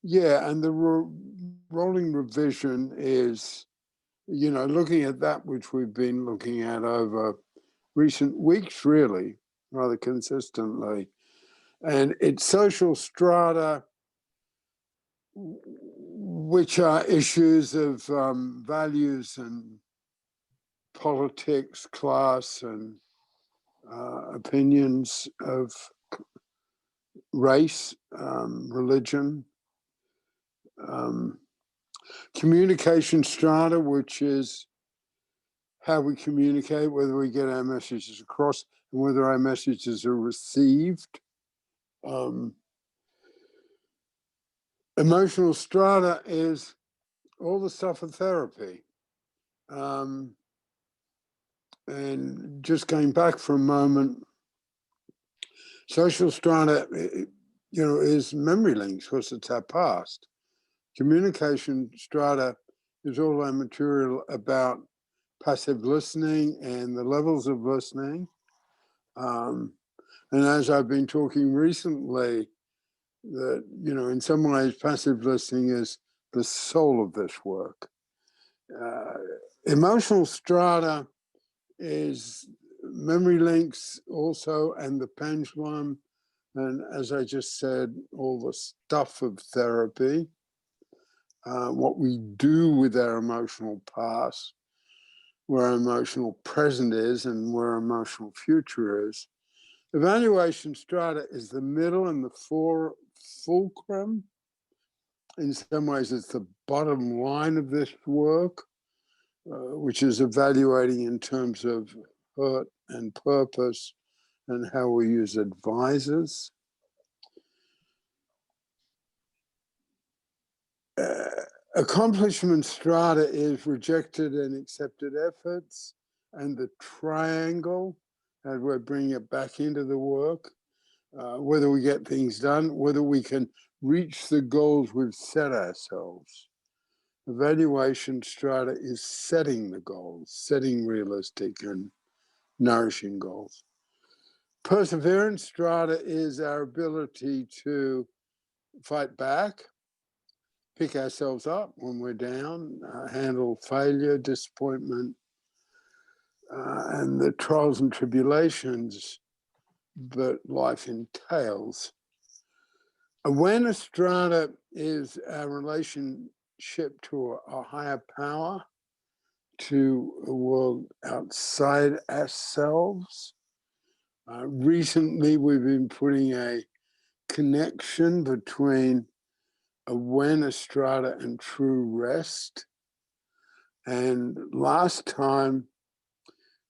Yeah, and the rolling revision is, looking at that which we've been looking at over recent weeks, really, rather consistently. And it's social strata, which are issues of values and politics, class, and opinions of race, religion, um, communication strata, which is how we communicate, whether we get our messages across and whether our messages are received. Um, Emotional strata is all the stuff of therapy. Um, and just going back for a moment, social strata, is memory links because it's our past. Communication strata is all our material about passive listening and the levels of listening. And as I've been talking recently, that, in some ways, passive listening is the soul of this work. Emotional strata is memory links also, and the pendulum, and as I just said, all the stuff of therapy, what we do with our emotional past, where our emotional present is and where our emotional future is. Evaluation strata is the middle and the fulcrum. In some ways, it's the bottom line of this work, which is evaluating in terms of hurt and purpose and how we use advisors. Accomplishment strata is rejected and accepted efforts, and the triangle, and we're bringing it back into the work, whether we get things done, whether we can reach the goals we've set ourselves. Evaluation strata is setting the goals, setting realistic and nourishing goals. Perseverance strata is our ability to fight back, pick ourselves up when we're down, handle failure, disappointment, and the trials and tribulations that life entails. Awareness strata is our relationship to a higher power, to a world outside ourselves. Recently, we've been putting a connection between awareness strata and true rest. And last time,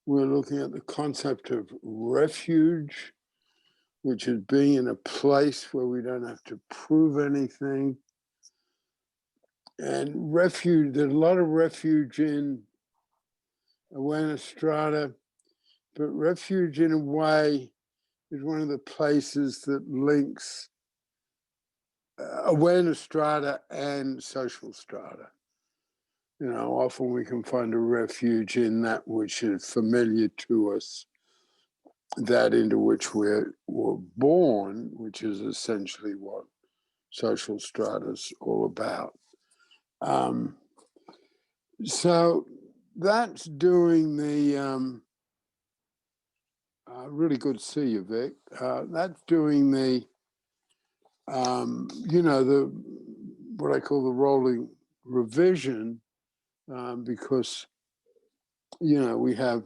we were looking at the concept of refuge, which is being in a place where we don't have to prove anything. And refuge, there's a lot of refuge in awareness strata, but refuge in a way is one of the places that links awareness strata and social strata. Often we can find a refuge in that which is familiar to us, that into which we were born, which is essentially what social strata is all about. So that's doing the, really good to see you, Vic. That's doing the, what I call the rolling revision, because, we have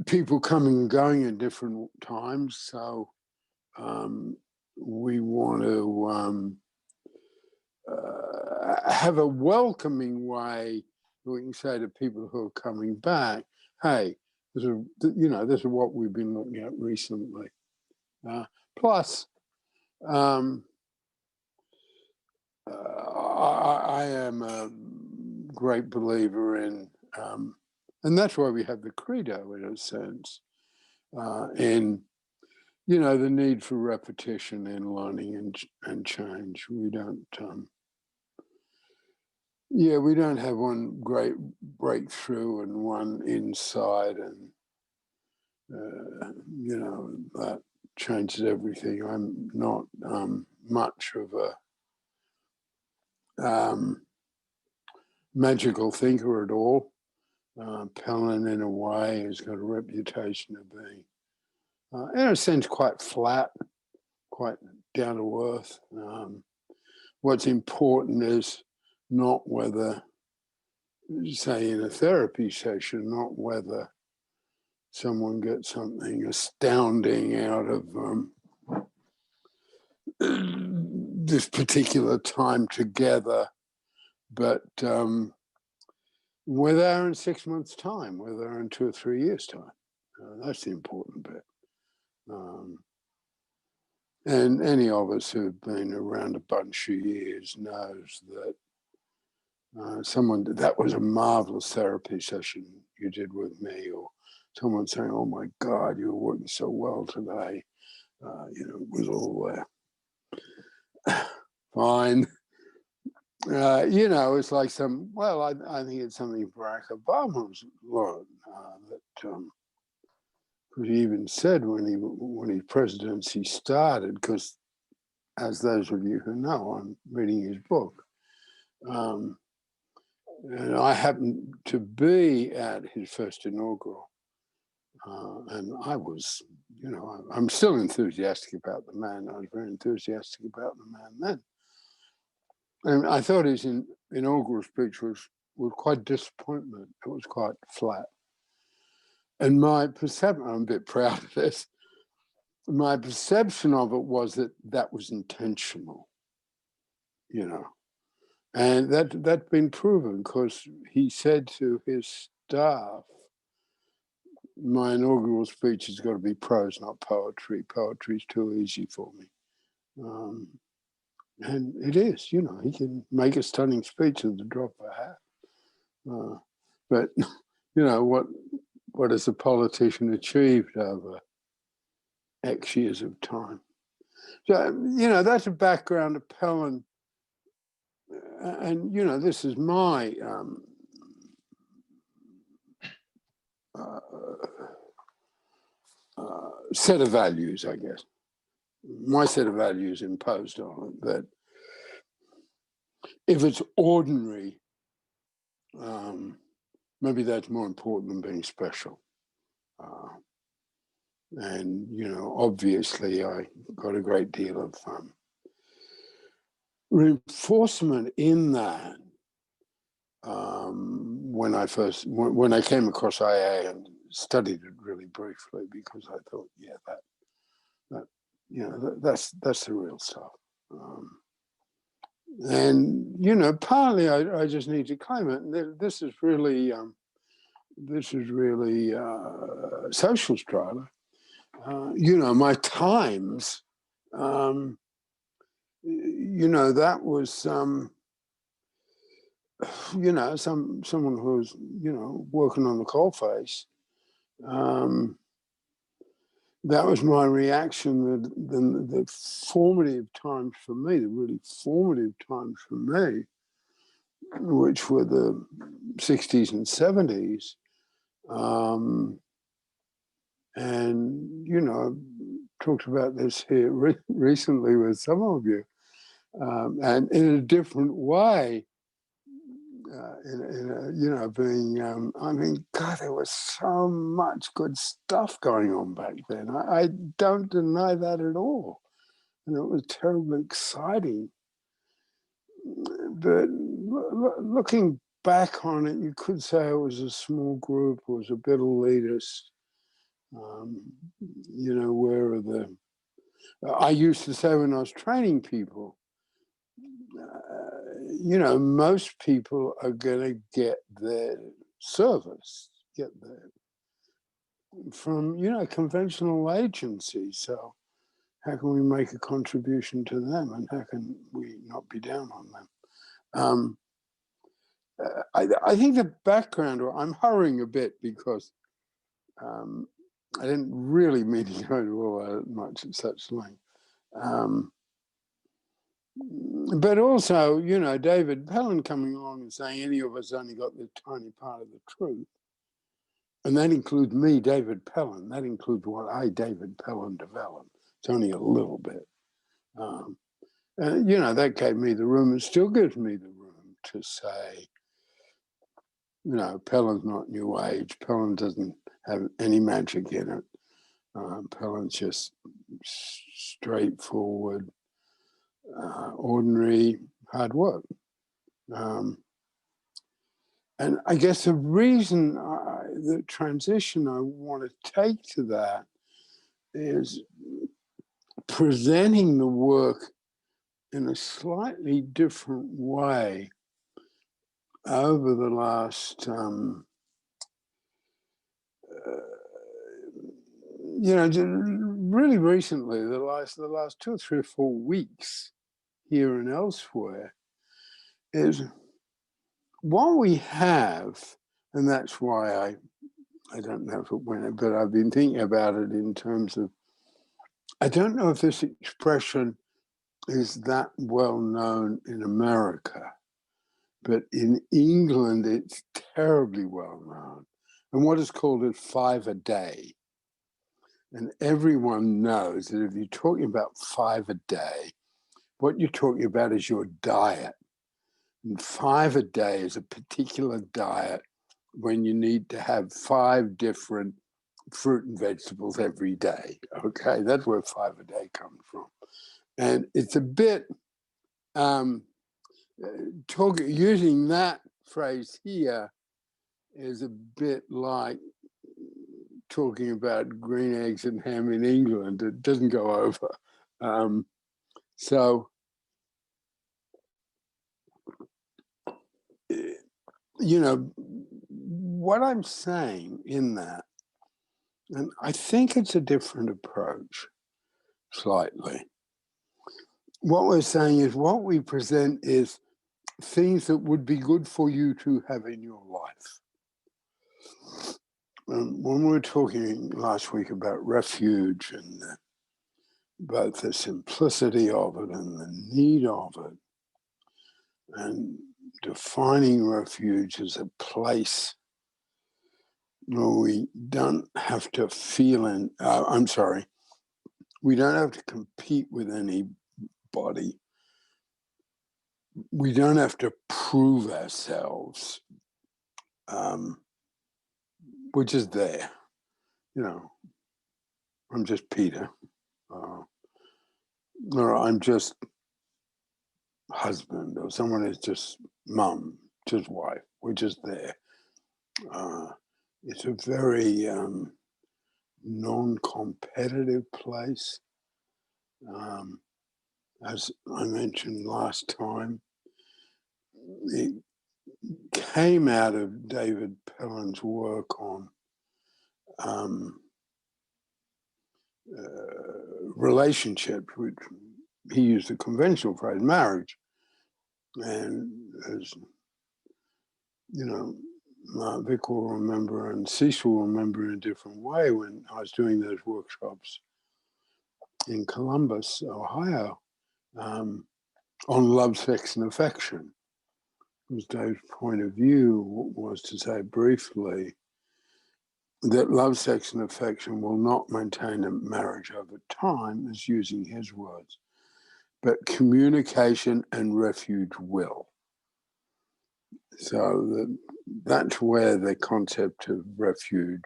people coming and going at different times. So we want to have a welcoming way we can say to people who are coming back, hey, this is what we've been looking at recently. Plus, I am a great believer in, and that's why we have the credo in a sense, in, the need for repetition in learning and change. We don't, we don't have one great breakthrough and one insight and, that changes everything. I'm not much of a magical thinker at all. Pellin, in a way, has got a reputation of being, in a sense, quite flat, quite down to earth. What's important is not whether, say, in a therapy session, not whether someone gets something astounding out of this particular time together, but whether they're in 6 months' time, whether they're in 2 or 3 years' time. That's the important bit. And any of us who've been around a bunch of years knows that that was a marvelous therapy session you did with me, or someone saying, "Oh my God, you were working so well today." It was all fine. It's like I think it's something Barack Obama's learned, that he even said when his presidency started, because as those of you who know, I'm reading his book. And I happened to be at his first inaugural. And I was, I'm still enthusiastic about the man. I was very enthusiastic about the man then. And I thought his inaugural speech was quite disappointment. It was quite flat. And my perception, I'm a bit proud of this, my perception of it was that was intentional, And that's been proven, because he said to his staff, my inaugural speech has got to be prose, not poetry. Poetry's too easy for me. And it is, he can make a stunning speech at the drop of a hat. But, what has a politician achieved over X years of time? So, that's a background of Pellin. And, this is my set of values, I guess. My set of values imposed on it, that if it's ordinary, maybe that's more important than being special. And, obviously I got a great deal of reinforcement in that when I came across IA and studied it really briefly, because I thought, that's the real stuff. And partly I just need to claim it. And this is really social strata. My times. That was someone who was working on the coalface. That was my reaction. The formative times for me, the really formative times for me, which were the 60s and 70s. And, talked about this here recently with some of you, and in a different way, being, God, there was so much good stuff going on back then. I don't deny that at all. And it was terribly exciting. But looking back on it, you could say it was a small group, it was a bit elitist. Where are the... I used to say when I was training people, most people are going to get their service, from, conventional agencies. So how can we make a contribution to them, and how can we not be down on them? I think the background, or I'm hurrying a bit because I didn't really mean to go into all that much at such length. But also, David Pellin coming along and saying any of us only got the tiny part of the truth. And that includes me, David Pellin. That includes what I, David Pellin, developed. It's only a little bit. And, that gave me the room, and still gives me the room to say, Pellin's not New Age. Pellin doesn't have any magic in it. Pellin's just straightforward, ordinary, hard work. And I guess the reason, the transition I want to take to that is presenting the work in a slightly different way over the last, really recently, the last 2 or 3 or 4 weeks here and elsewhere, is what we have, and that's why I don't know if it went, but I've been thinking about it in terms of, I don't know if this expression is that well known in America, but in England it's terribly well known. And what is called a 5 a day. And everyone knows that if you're talking about 5 a day, what you're talking about is your diet. And 5 a day is a particular diet when you need to have 5 different fruit and vegetables every day. Okay, that's where 5 a day comes from. And it's a bit, using that phrase here is a bit like talking about green eggs and ham in England. It doesn't go over. So, what I'm saying in that, and I think it's a different approach, slightly. What we're saying is what we present is things that would be good for you to have in your life. When we were talking last week about refuge and both the simplicity of it and the need of it, and defining refuge as a place where we don't have to feel we don't have to compete with anybody. We don't have to prove ourselves. We're just there. I'm just Peter. Or I'm just husband, or someone is just mum, just wife. We're just there. It's a very non-competitive place. As I mentioned last time, it came out of David Pellin's work on relationships, which he used the conventional phrase marriage. And as Vic will remember and Cecil will remember in a different way, when I was doing those workshops in Columbus, Ohio, on love, sex, and affection. Because Dave's point of view was to say briefly that love, sex, and affection will not maintain a marriage over time, as using his words, but communication and refuge will. So that's where the concept of refuge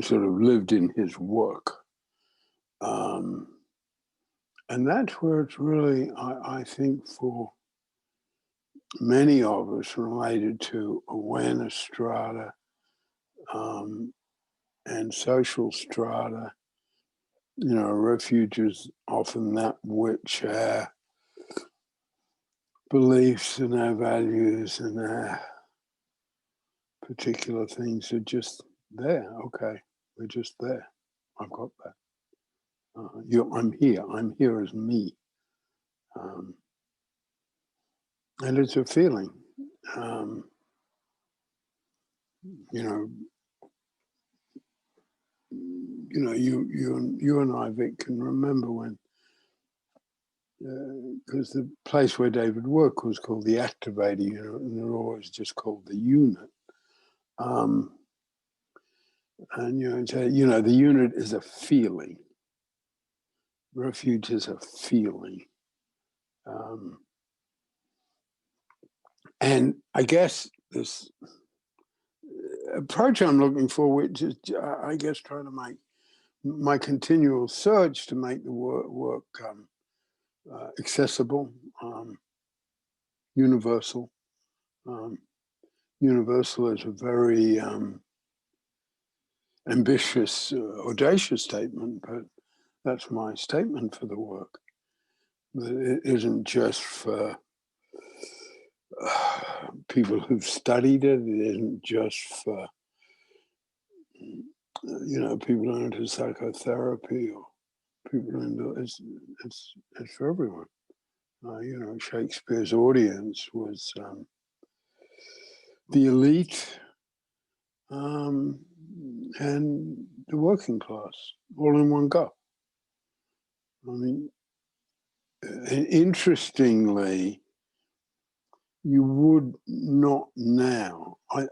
sort of lived in his work. And that's where it's really, I think, for many of us related to awareness strata and social strata. Refuge is often that which our beliefs and our values and our particular things are just there. Okay, we're just there. I've got that. I'm here. I'm here as me. And it's a feeling. You and I, Vic, can remember when, because the place where David worked was called the Activator, and they're always just called the unit. And the unit is a feeling. Refuge is a feeling. And I guess this approach I'm looking for, which is, I guess, trying to make my continual search to make the work accessible, universal. Universal is a very ambitious, audacious statement, but that's my statement for the work. That it isn't just for people who've studied it. It isn't just for people into psychotherapy or people into it's for everyone. Shakespeare's audience was the elite and the working class, all in one go. I mean, interestingly, you would not now, I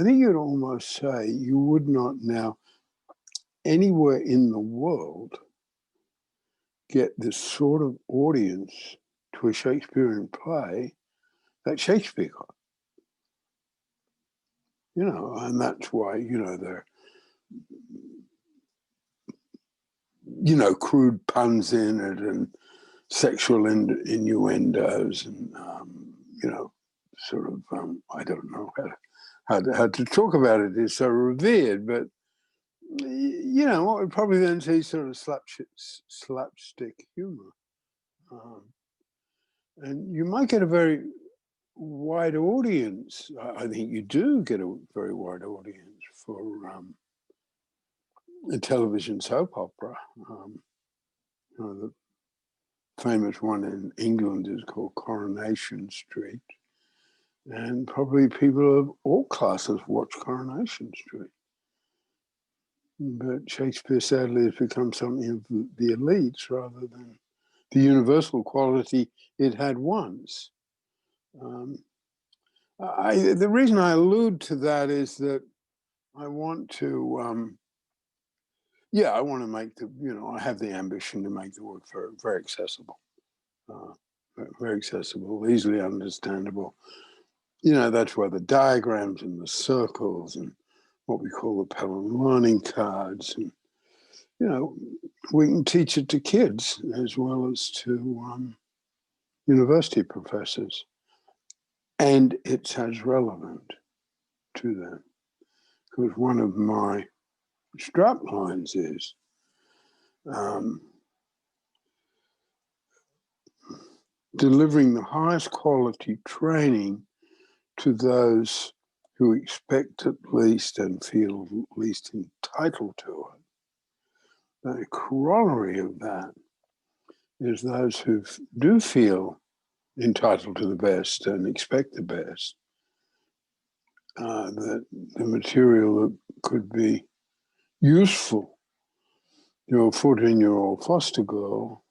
think you'd almost say you would not now anywhere in the world get this sort of audience to a Shakespearean play that Shakespeare got. And that's why, there crude puns in it and sexual innuendos and, sort of, I don't know how to talk about it. It's so revered, but, what would probably then see sort of slapstick humor. And you might get a very wide audience. I think you do get a very wide audience for a television soap opera. The famous one in England is called Coronation Street. And probably people of all classes watch Coronation Street. But Shakespeare, sadly, has become something of the elites rather than the universal quality it had once. The reason I allude to that is that I want to, I want to make I have the ambition to make the work very, very accessible, easily understandable. That's why the diagrams and the circles and what we call the Pellin learning cards, and we can teach it to kids as well as to university professors, and it's as relevant to them. Because one of my strap lines is delivering the highest quality training to those who expect at least and feel least entitled to it. The corollary of that is those who do feel entitled to the best and expect the best, that the material that could be useful to a 14-year-old foster girl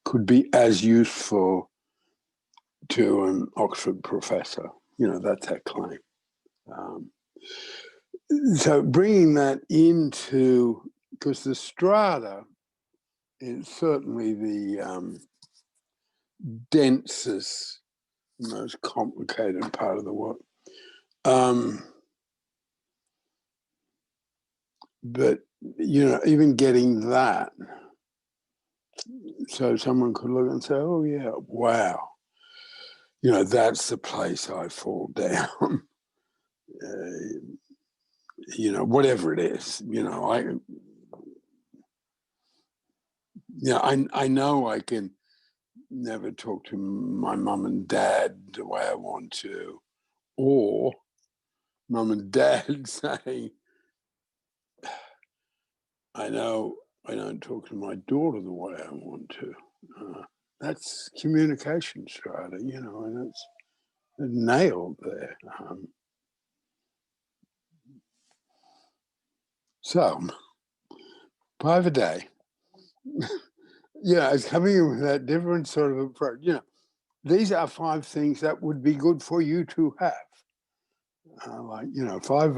could be as useful to an Oxford professor. That's that claim. So bringing that into, because the strata is certainly the densest, most complicated part of the work. But, even getting that, so someone could look and say, oh, yeah, wow, that's the place I fall down. Whatever it is, I know I can never talk to my mum and dad the way I want to, or mum and dad saying, I know I don't talk to my daughter the way I want to. That's communication strata, and it's nailed there. So, 5 a day. It's coming in with that different sort of approach. These are 5 things that would be good for you to have. 5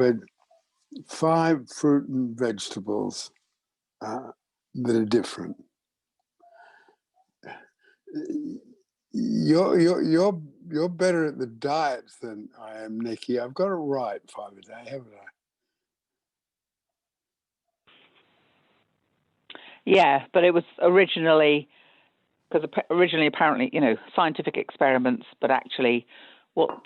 fruit and vegetables that are different. You're better at the diets than I am, Nikki. I've got it right 5 a day, haven't I? Yeah, but it was originally, because originally apparently, scientific experiments, but actually what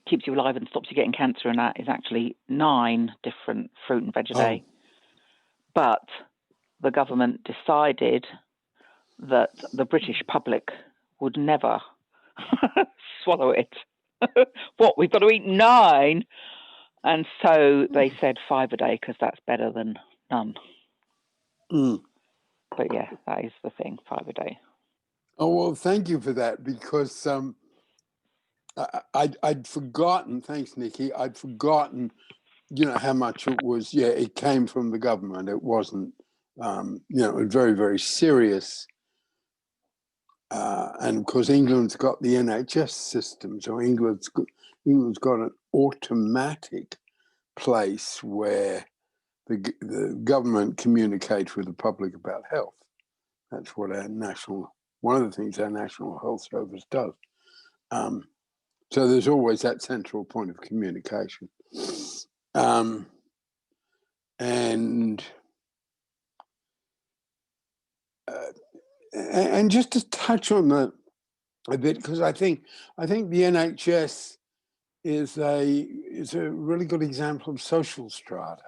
keeps you alive and stops you getting cancer and that is actually 9 different fruit and veg a day. But the government decided that the British public would never swallow it. What, we've got to eat 9? And so they said 5 a day because that's better than none. But yeah, that is the thing, 5 a day. Oh, well, thank you for that, because I'd forgotten, thanks, Nikki, I'd forgotten, how much it was, it came from the government. It wasn't, very, very serious. And of course, England's got the NHS system, so England's got an automatic place where the government communicates with the public about health. That's what one of the things our National Health Service does. So there's always that central point of communication. And just to touch on that a bit, because I think the NHS is a really good example of social strata.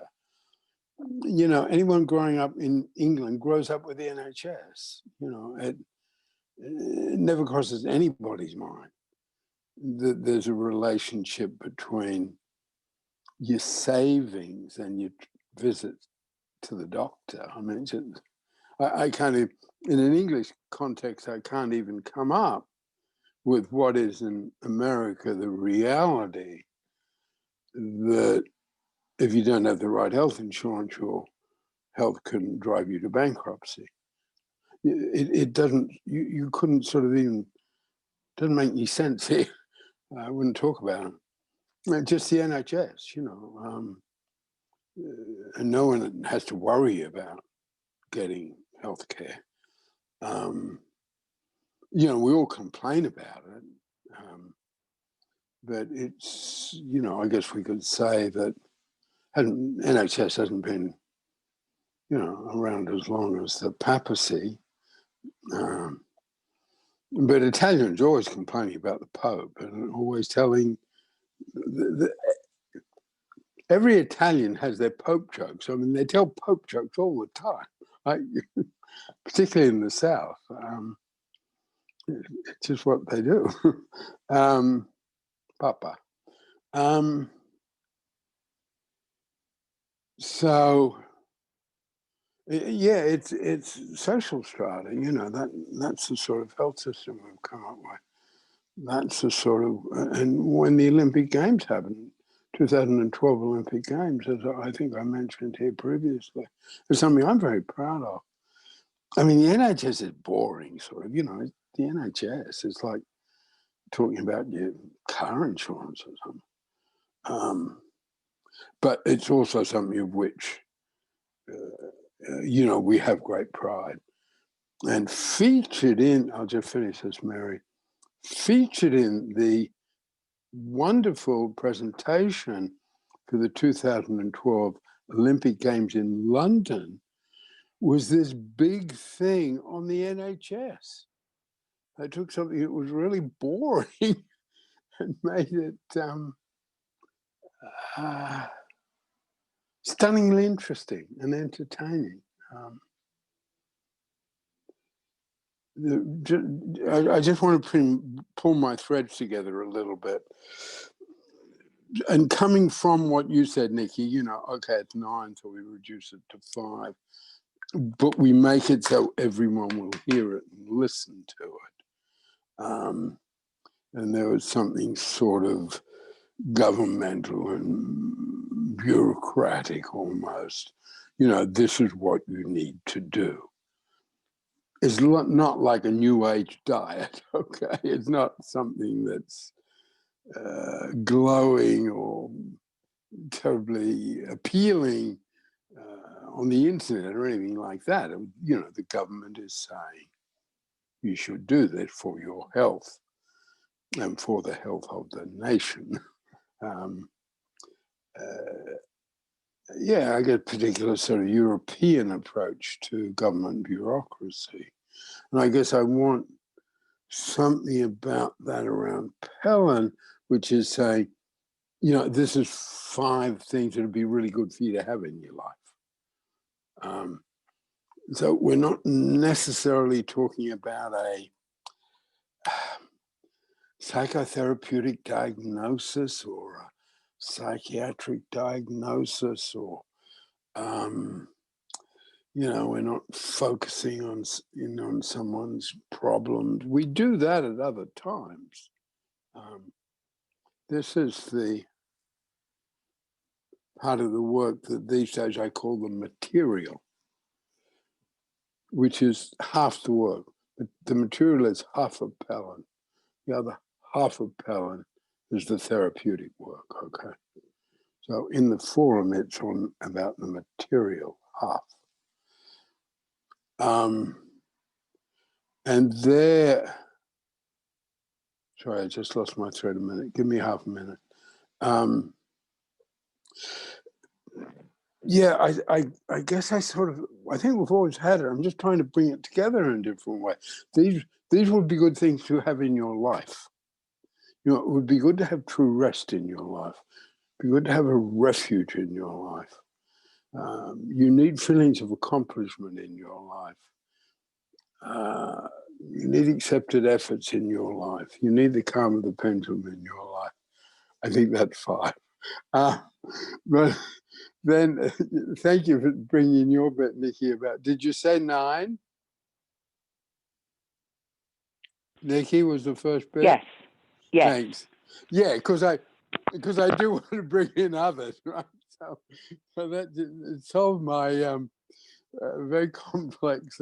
Anyone growing up in England grows up with the NHS. It never crosses anybody's mind that there's a relationship between your savings and your visits to the doctor. I mean, I can't, in an English context, I can't even come up with what is in America the reality that if you don't have the right health insurance, your health can drive you to bankruptcy. It doesn't, you couldn't sort of even, doesn't make any sense here. I wouldn't talk about it. Just the NHS, and no one has to worry about getting healthcare. We all complain about it, but it's, I guess we could say that NHS hasn't been, around as long as the papacy. But Italians are always complaining about the Pope and always telling every Italian has their Pope jokes. I mean, they tell Pope jokes all the time, right? Particularly in the South. It's just what they do. Papa. So, yeah, it's social strata. That's the sort of health system we've come up with. That's the sort of, and when the Olympic Games happened, 2012 Olympic Games, as I think I mentioned here previously, is something I'm very proud of. I mean, the NHS is boring, sort of. The NHS is like talking about your car insurance or something. But it's also something of which, we have great pride. And featured in, I'll just finish this, Mary, featured in the wonderful presentation for the 2012 Olympic Games in London was this big thing on the NHS. They took something that was really boring and made it stunningly interesting and entertaining. I just want to pull my threads together a little bit. And coming from what you said, Nikki, okay, it's 9, so we reduce it to 5. But we make it so everyone will hear it and listen to it. And there was something sort of governmental and bureaucratic almost. This is what you need to do. It's not like a new age diet, okay? It's not something that's glowing or terribly appealing on the internet or anything like that. The government is saying, you should do this for your health and for the health of the nation. Yeah, I get a particular sort of European approach to government bureaucracy. And I guess I want something about that around Pellin, which is saying, this is 5 things that would be really good for you to have in your life. So we're not necessarily talking about a psychotherapeutic diagnosis or a psychiatric diagnosis, or we're not focusing on someone's problems. We do that at other times. This is the part of the work that these days I call the material, which is half the work. The material is half of Pellin. The other half of Pellin is the therapeutic work, okay? So in the forum, it's on about the material half. And there, sorry, I just lost my thread a minute. Give me half a minute. Yeah, I guess I think we've always had it. I'm just trying to bring it together in a different way. These would be good things to have in your life. It would be good to have true rest in your life. It'd be good to have a refuge in your life. You need feelings of accomplishment in your life. You need accepted efforts in your life. You need the calm of the pendulum in your life. I think that's 5. But then, thank you for bringing your bit, Nikki, about, did you say 9? Nikki was the first bit? Yes. Thanks. Yeah, because I do want to bring in others, right? So that it solved my very complex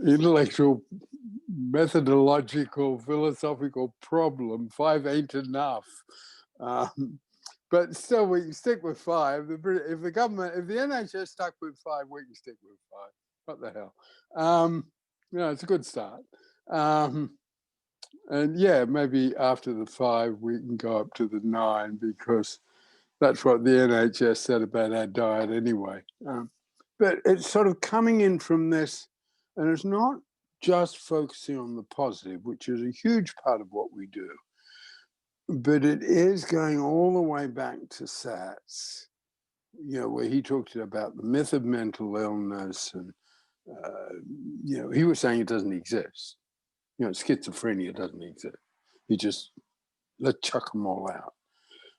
intellectual, methodological, philosophical problem. 5 ain't enough. But still, we can stick with 5. If the NHS stuck with 5, we can stick with 5. What the hell? It's a good start. And yeah, maybe after the 5, we can go up to the 9, because that's what the NHS said about our diet anyway. But it's sort of coming in from this, and it's not just focusing on the positive, which is a huge part of what we do, but it is going all the way back to Satz, where he talked about the myth of mental illness, and he was saying it doesn't exist. Schizophrenia doesn't exist. Let's chuck them all out.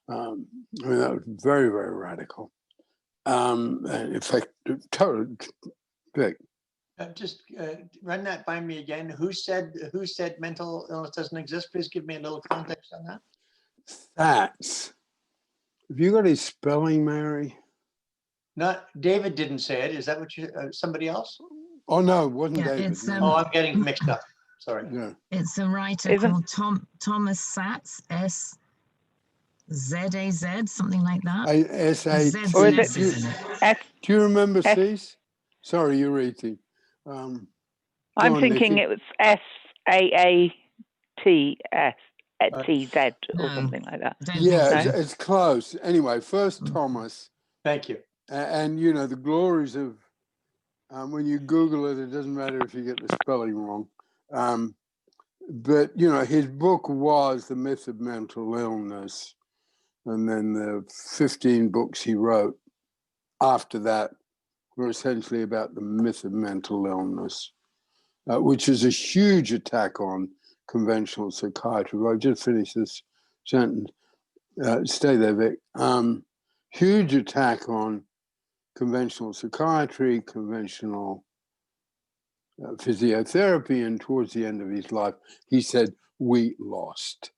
That was very, very radical. In fact, totally big. Just run that by me again. Who said mental illness doesn't exist? Please give me a little context on that. Satz. Have you got his spelling, Mary? Not David didn't say it. Is that what you? Somebody else? Oh no, it wasn't David. Oh, I'm getting mixed up. Sorry. Yeah. It's a writer called Thomas Satz, SZAZ, something like that. S-A-T. Or is it S? Do you remember Cease? Sorry, you're eating. I'm thinking Nikki. it was SAATS. TZ or something like that. Yeah, it's close. Anyway, first Thomas. Thank you. And the glories of when you Google it, it doesn't matter if you get the spelling wrong. But his book was The Myth of Mental Illness, and then the 15 books he wrote after that were essentially about the myth of mental illness, which is a huge attack on conventional psychiatry. I've just finished this sentence. Stay there, Vic. Huge attack on conventional psychiatry, conventional physiotherapy, and towards the end of his life, he said, we lost.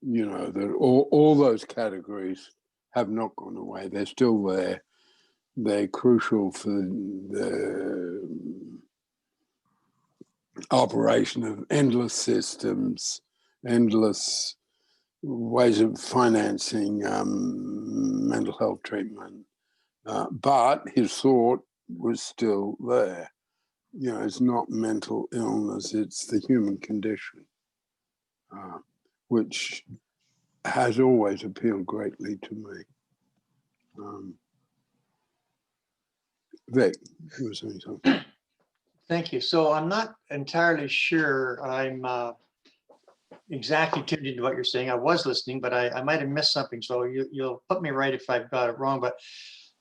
That all those categories have not gone away. They're still there. They're crucial for the operation of endless systems, endless ways of financing mental health treatment. But his thought was still there. you know, it's not mental illness, it's the human condition, which has always appealed greatly to me. Vic, you were saying something. Thank you. So I'm not entirely sure I'm exactly tuned into what you're saying. I was listening, but I might have missed something. So you'll put me right if I've got it wrong. But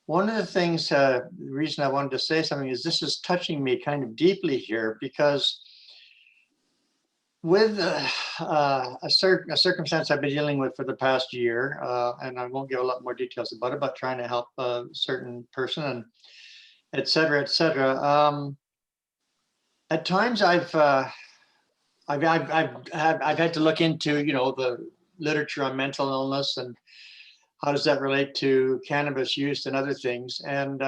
one of the things, the reason I wanted to say something is this is touching me kind of deeply here, because with a circumstance I've been dealing with for the past year, and I won't give a lot more details about it, but trying to help a certain person and et cetera, et cetera. At times I've had to look into, you know, the literature on mental illness and how does that relate to cannabis use and other things. And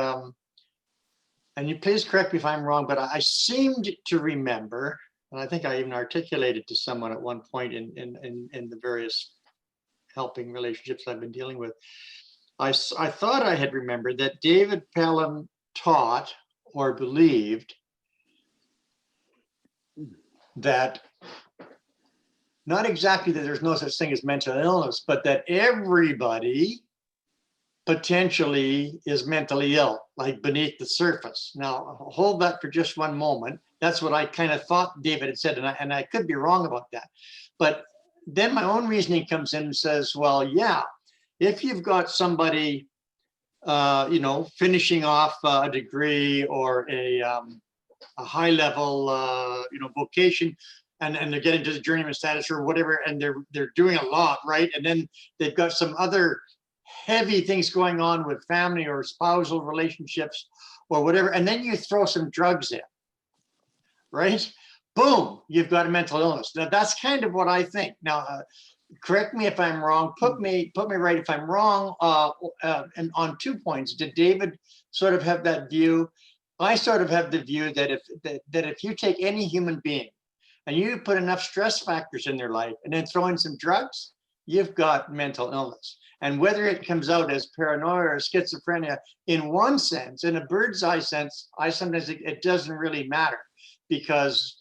you please correct me if I'm wrong, but I seemed to remember, and I think I even articulated to someone at one point in the various helping relationships I've been dealing with, I thought I had remembered that David Pellin taught or believed that not exactly that there's no such thing as mental illness, but that everybody potentially is mentally ill, like beneath the surface. Now, hold that for just one moment. That's what I kind of thought David had said, and I could be wrong about that. But then my own reasoning comes in and says, well, yeah, if you've got somebody, you know, finishing off a degree or a high level, you know, vocation, and they're getting to the journeyman status or whatever, and they're doing a lot, right? And then they've got some other heavy things going on with family or spousal relationships or whatever, and then you throw some drugs in, right? Boom, you've got a mental illness. Now that's kind of what I think. Now, correct me if I'm wrong. Put me right if I'm wrong. And on 2 points, did David sort of have that view? I sort of have the view that if you take any human being and you put enough stress factors in their life and then throw in some drugs, you've got mental illness. And whether it comes out as paranoia or schizophrenia, in one sense, in a bird's eye sense, I sometimes think it doesn't really matter, because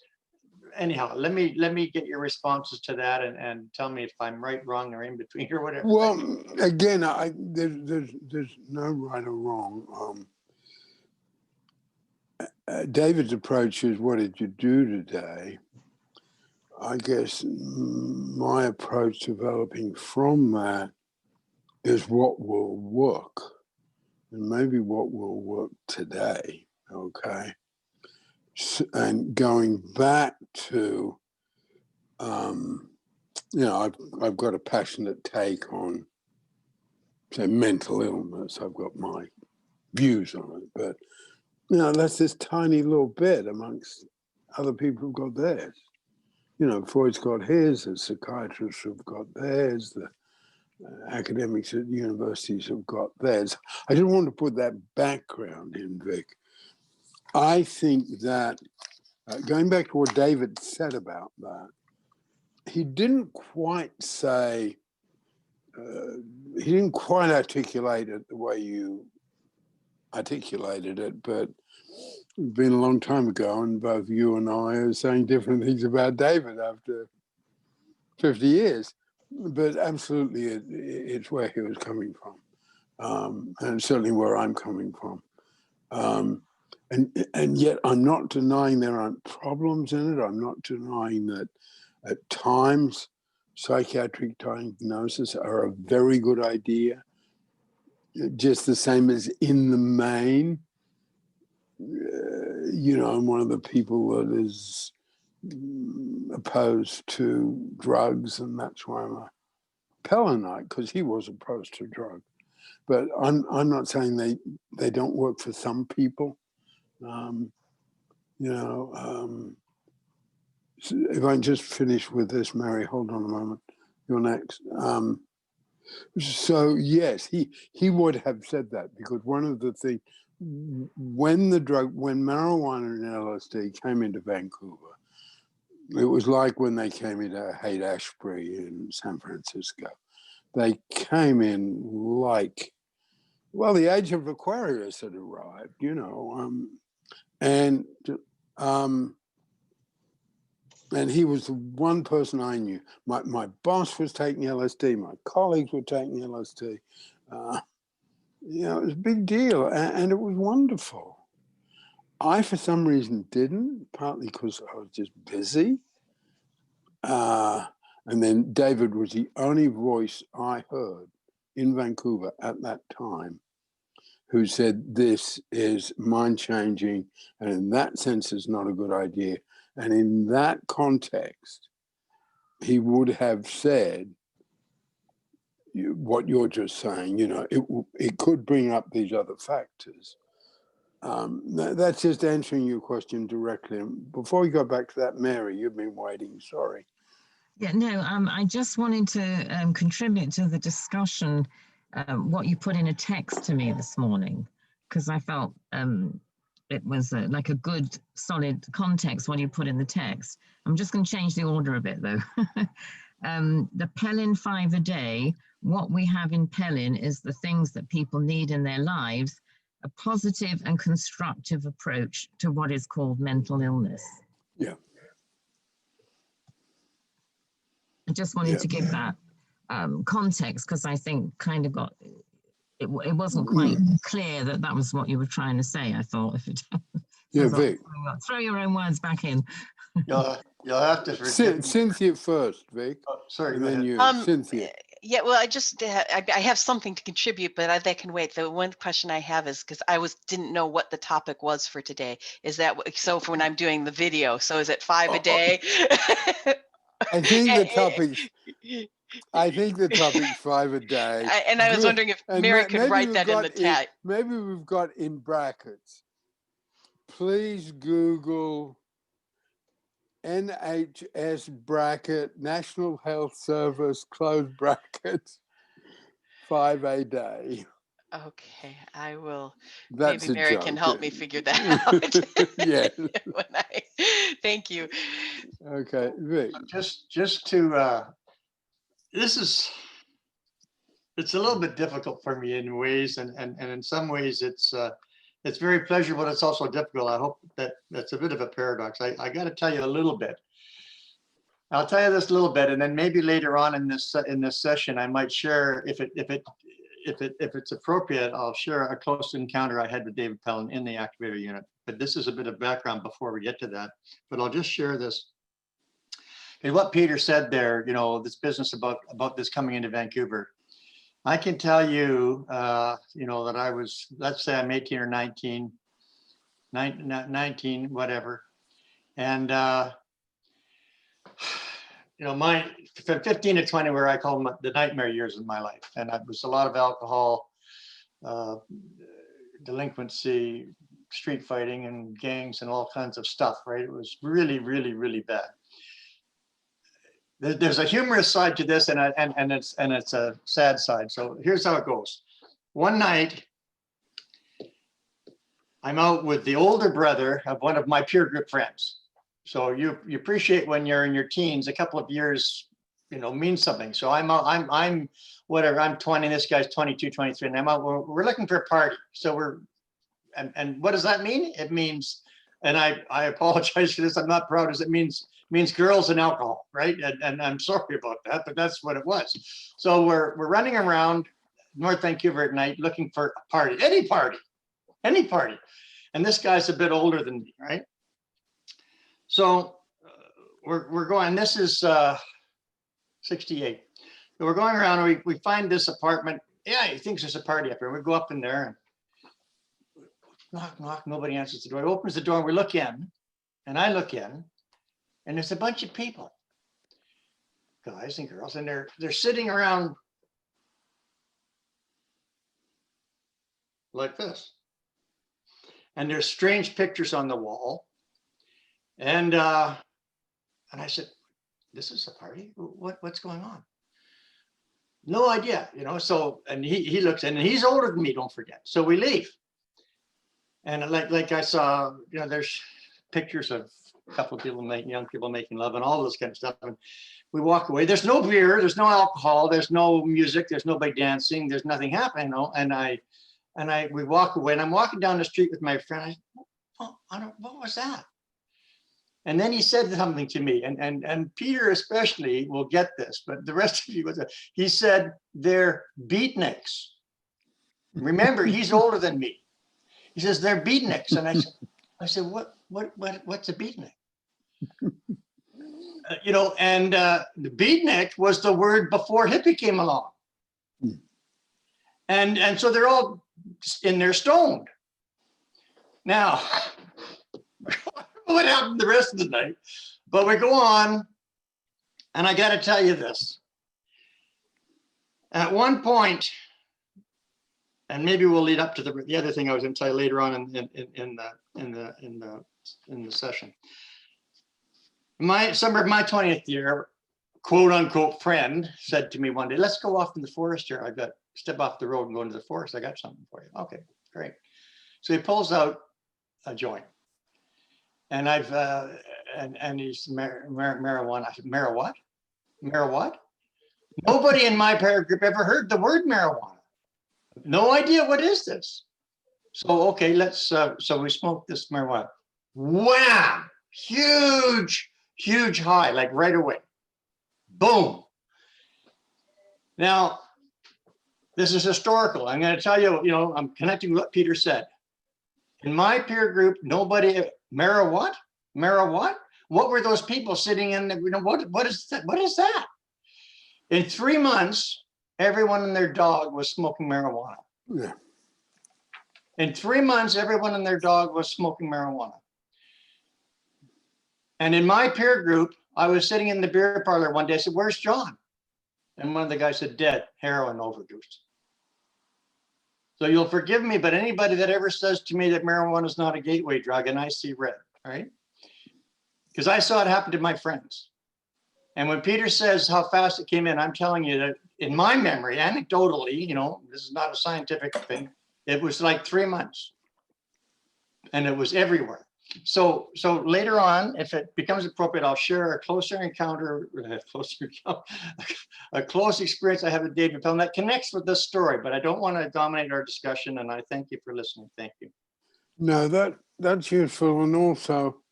anyhow, let me get your responses to that and tell me if I'm right, wrong, or in between or whatever. Well, again, there's no right or wrong. David's approach is, what did you do today? I guess my approach developing from that is what will work, and maybe what will work today, okay? And going back to, you know, I've got a passionate take on, say, mental illness. I've got my views on it, but, you know, that's this tiny little bit amongst other people who've got theirs. You know, Freud's got his, the psychiatrists have got theirs, the academics at universities have got theirs. I just want to put that background in, Vic. I think that, going back to what David said about that, he didn't quite say, he didn't quite articulate it the way you articulated it, but it's been a long time ago, and both you and I are saying different things about David after 50 years. But absolutely, it's where he was coming from, and certainly where I'm coming from. And yet I'm not denying there aren't problems in it. I'm not denying that at times psychiatric diagnoses are a very good idea, just the same as in the main. You know, I'm one of the people that is opposed to drugs, and that's why I'm a Pellinite, because he was opposed to drugs. But I'm not saying they don't work for some people. You know, if I can just finish with this, Mary, hold on a moment. You're next. So yes, he would have said that, because one of the things, when marijuana and LSD came into Vancouver, it was like when they came into Haight-Ashbury in San Francisco. They came in like, well, the age of Aquarius had arrived, you know, and And he was the one person I knew. My boss was taking LSD. My colleagues were taking LSD. You know, it was a big deal, and it was wonderful. I, for some reason, didn't, partly because I was just busy. And then David was the only voice I heard in Vancouver at that time who said, this is mind-changing, and in that sense, it's not a good idea. And in that context, he would have said what you're just saying, you know, it could bring up these other factors. That's just answering your question directly. Before we go back to that, Mary, you've been waiting, sorry. Yeah, no, I just wanted to contribute to the discussion, what you put in a text to me this morning, because I felt it was like a good, solid context what you put in the text. I'm just going to change the order a bit, though. The Pellin 5 a day, what we have in Pellin is the things that people need in their lives, a positive and constructive approach to what is called mental illness. Yeah. I just wanted to give that context, because I think kind of got, it wasn't quite clear that that was what you were trying to say, I thought. If it, yeah, Vic. Throw your own words back in. You'll have to forgive Cynthia first, Vic. Oh, sorry, and go then ahead. you, Cynthia. Yeah, well, I have something to contribute, but that can wait. The one question I have is, because I didn't know what the topic was for today. Is that so for when I'm doing the video? So is it 5 a day? I think the topic's 5 a day. And I was wondering if Mary could write that in the chat. Maybe we've got in brackets. Please Google NHS bracket, National Health Service, close bracket, 5 a day. Okay, I will. That's maybe Mary joke. can help me figure that out. Yeah. Thank you. Okay, Vic. Just to it's a little bit difficult for me in ways, and in some ways it's very pleasurable, but it's also difficult. I hope that's a bit of a paradox. I got to tell you a little bit. I'll tell you this little bit, and then maybe later on in this session, I might share, if it's appropriate, I'll share a close encounter I had with David Pellin in the activator unit. But this is a bit of background before we get to that. But I'll just share this. And what Peter said there, you know, this business about this coming into Vancouver. I can tell you, you know, that I was, let's say I'm 18 or 19, whatever. And, you know, from 15 to 20 were, I call them the nightmare years of my life. And it was a lot of alcohol, delinquency, street fighting and gangs and all kinds of stuff, right? It was really, really, really bad. There's a humorous side to this, and it's a sad side. So here's how it goes. One night, I'm out with the older brother of one of my peer group friends. So you appreciate when you're in your teens, a couple of years, you know, means something. So I'm whatever, I'm 20, this guy's 22, 23, and I'm out. We're looking for a party. So and what does that mean? It means, and I apologize for this, I'm not proud, as it means girls and alcohol, right? And I'm sorry about that, but that's what it was. So we're running around North Vancouver at night looking for a party, any party. And this guy's a bit older than me, right? So we're going, this is 68. So we're going around and we find this apartment. Yeah, he thinks there's a party up here. We go up in there and knock, knock, nobody answers the door. He opens the door and we look in, and I look in, and there's a bunch of people, guys and girls, and they're sitting around like this. And there's strange pictures on the wall. And I said, this is a party? What's going on? No idea, you know. So, and he looks in, and he's older than me, don't forget. So we leave. And like I saw, you know, there's pictures of a couple of people young people making love and all this kind of stuff. And we walk away. There's no beer, there's no alcohol, there's no music, there's nobody dancing, there's nothing happening, you know. And we walk away, and I'm walking down the street with my friend. What was that? And then he said something to me, and Peter especially will get this, but the rest of you, he said, they're beatniks. Remember, he's older than me. He says, they're beatniks. And I said, what's a beatnik? You know, and the beatnik was the word before hippie came along. And so they're all in there stoned. Now, what happened the rest of the night? But we go on, and I got to tell you this. At one point, and maybe we'll lead up to the other thing I was going to tell you later on in the session. Summer of my 20th year, quote unquote friend said to me one day, let's go off in the forest here. I got step off the road and go into the forest. I got something for you. Okay, great. So he pulls out a joint, and and he's marijuana. I said, what? Marijuana? Nobody in my peer group ever heard the word marijuana. No idea what is this. So okay, let's. So we smoked this marijuana. Wow, huge high, like right away. Boom. Now, this is historical. I'm going to tell you, you know, I'm connecting what Peter said. In my peer group, nobody, marijuana? What were those people sitting in, you know, what is that? What is that? In 3 months, everyone and their dog was smoking marijuana. Yeah. In 3 months, everyone and their dog was smoking marijuana. And in my peer group, I was sitting in the beer parlor one day. I said, where's John? And one of the guys said, dead, heroin overdose. So you'll forgive me, but anybody that ever says to me that marijuana is not a gateway drug, and I see red, right? Because I saw it happen to my friends. And when Peter says how fast it came in, I'm telling you that in my memory, anecdotally, you know, this is not a scientific thing, it was like 3 months. And it was everywhere. So later on, if it becomes appropriate, I'll share a close experience I have with David Pellin that connects with this story, but I don't want to dominate our discussion, and I thank you for listening. Thank you. No, that's useful, and also,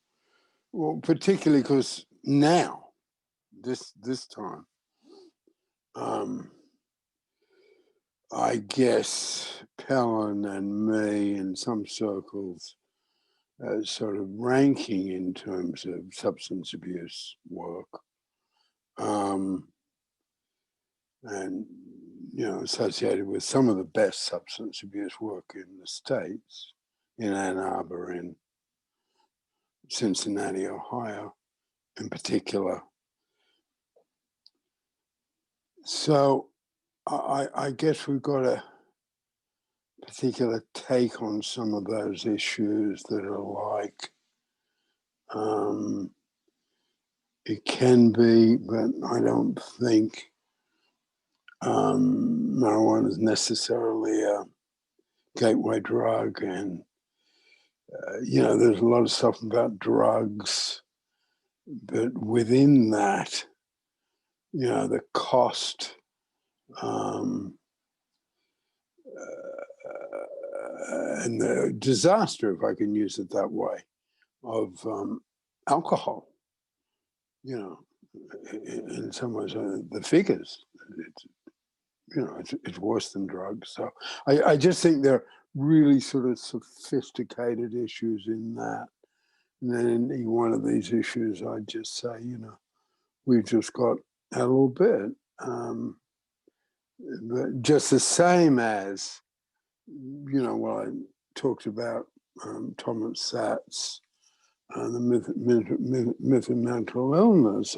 well, particularly because now, this time, I guess Pellin and me in some circles sort of ranking in terms of substance abuse work, and you know, associated with some of the best substance abuse work in the States, in Ann Arbor, in Cincinnati, Ohio, in particular. So I guess we've got a particular take on some of those issues that are like, it can be, but I don't think marijuana is necessarily a gateway drug. And, you know, there's a lot of stuff about drugs, but within that, you know, the cost, and the disaster, if I can use it that way, of alcohol, you know, in some ways, the figures, it's, you know, it's worse than drugs. So I just think there are really sort of sophisticated issues in that. And then in any one of these issues, I just say, you know, we've just got a little bit, but just the same as, you know, what I talked about Thomas Satz and the myth of mental illness.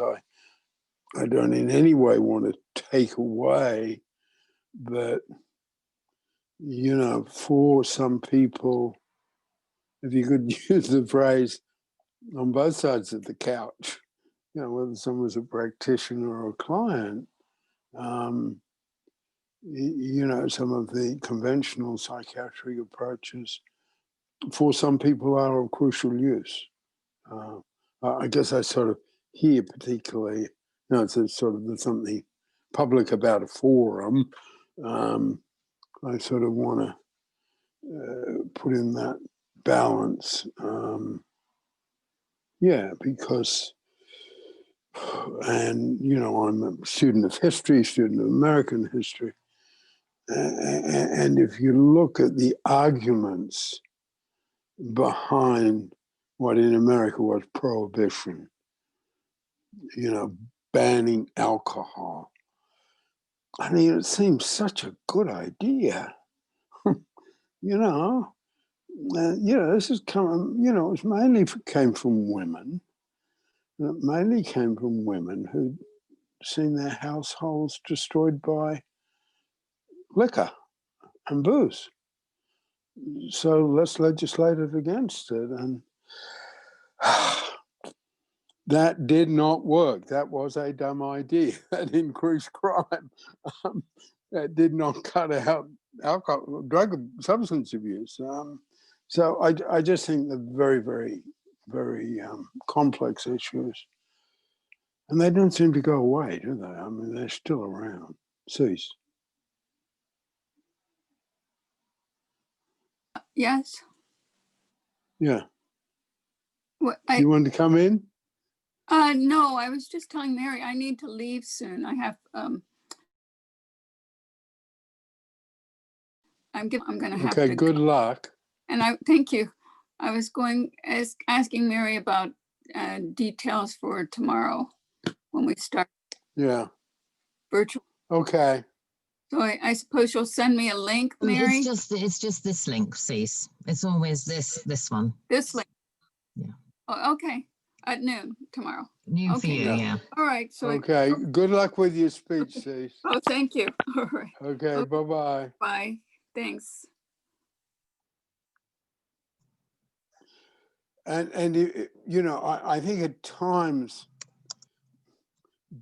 I don't in any way want to take away that, you know, for some people, if you could use the phrase on both sides of the couch, you know, whether someone's a practitioner or a client, you know, some of the conventional psychiatric approaches for some people are of crucial use. I guess I sort of hear particularly, you know, it's a sort of there's something public about a forum. I sort of want to put in that balance. Yeah, because, and you know, I'm a student of history, student of American history, and if you look at the arguments behind what in America was prohibition, you know, banning alcohol, I mean, it seems such a good idea, you know. This is coming, you know, it mainly came from women. It mainly came from women who'd seen their households destroyed by liquor and booze. So let's legislate it against it. And that did not work. That was a dumb idea. That increased crime. That did not cut out alcohol, drug, substance abuse. So I just think they're very, very, very complex issues. And they don't seem to go away, do they? I mean, they're still around. Cease. Yes. Yeah. What, You want to come in? no, I was just telling Mary I need to leave soon. I have I'm going to have Okay, to good go. luck. And I thank you. I was asking Mary about details for tomorrow when we start Yeah. virtual. Okay. So I suppose you'll send me a link, Mary? It's just this link, Cease. It's always this one. This link? Yeah. Oh, okay. At noon tomorrow. New for Okay. you, yeah. All right. So Okay. Good luck with your speech, Cease. oh, thank you. All right. Okay. Bye-bye. Bye. Thanks. And you know, I think at times,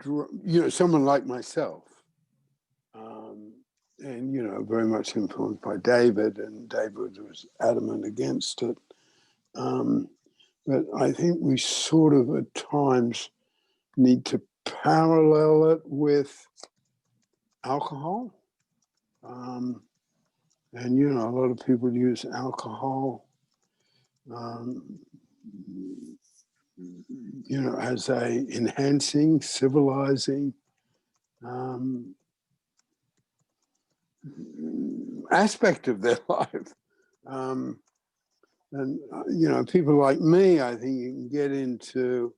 you know, someone like myself, and you know, very much influenced by David, and David was adamant against it. But I think we sort of at times need to parallel it with alcohol. And you know, a lot of people use alcohol, you know, as a enhancing, civilizing aspect of their life. And you know, people like me, I think you can get into,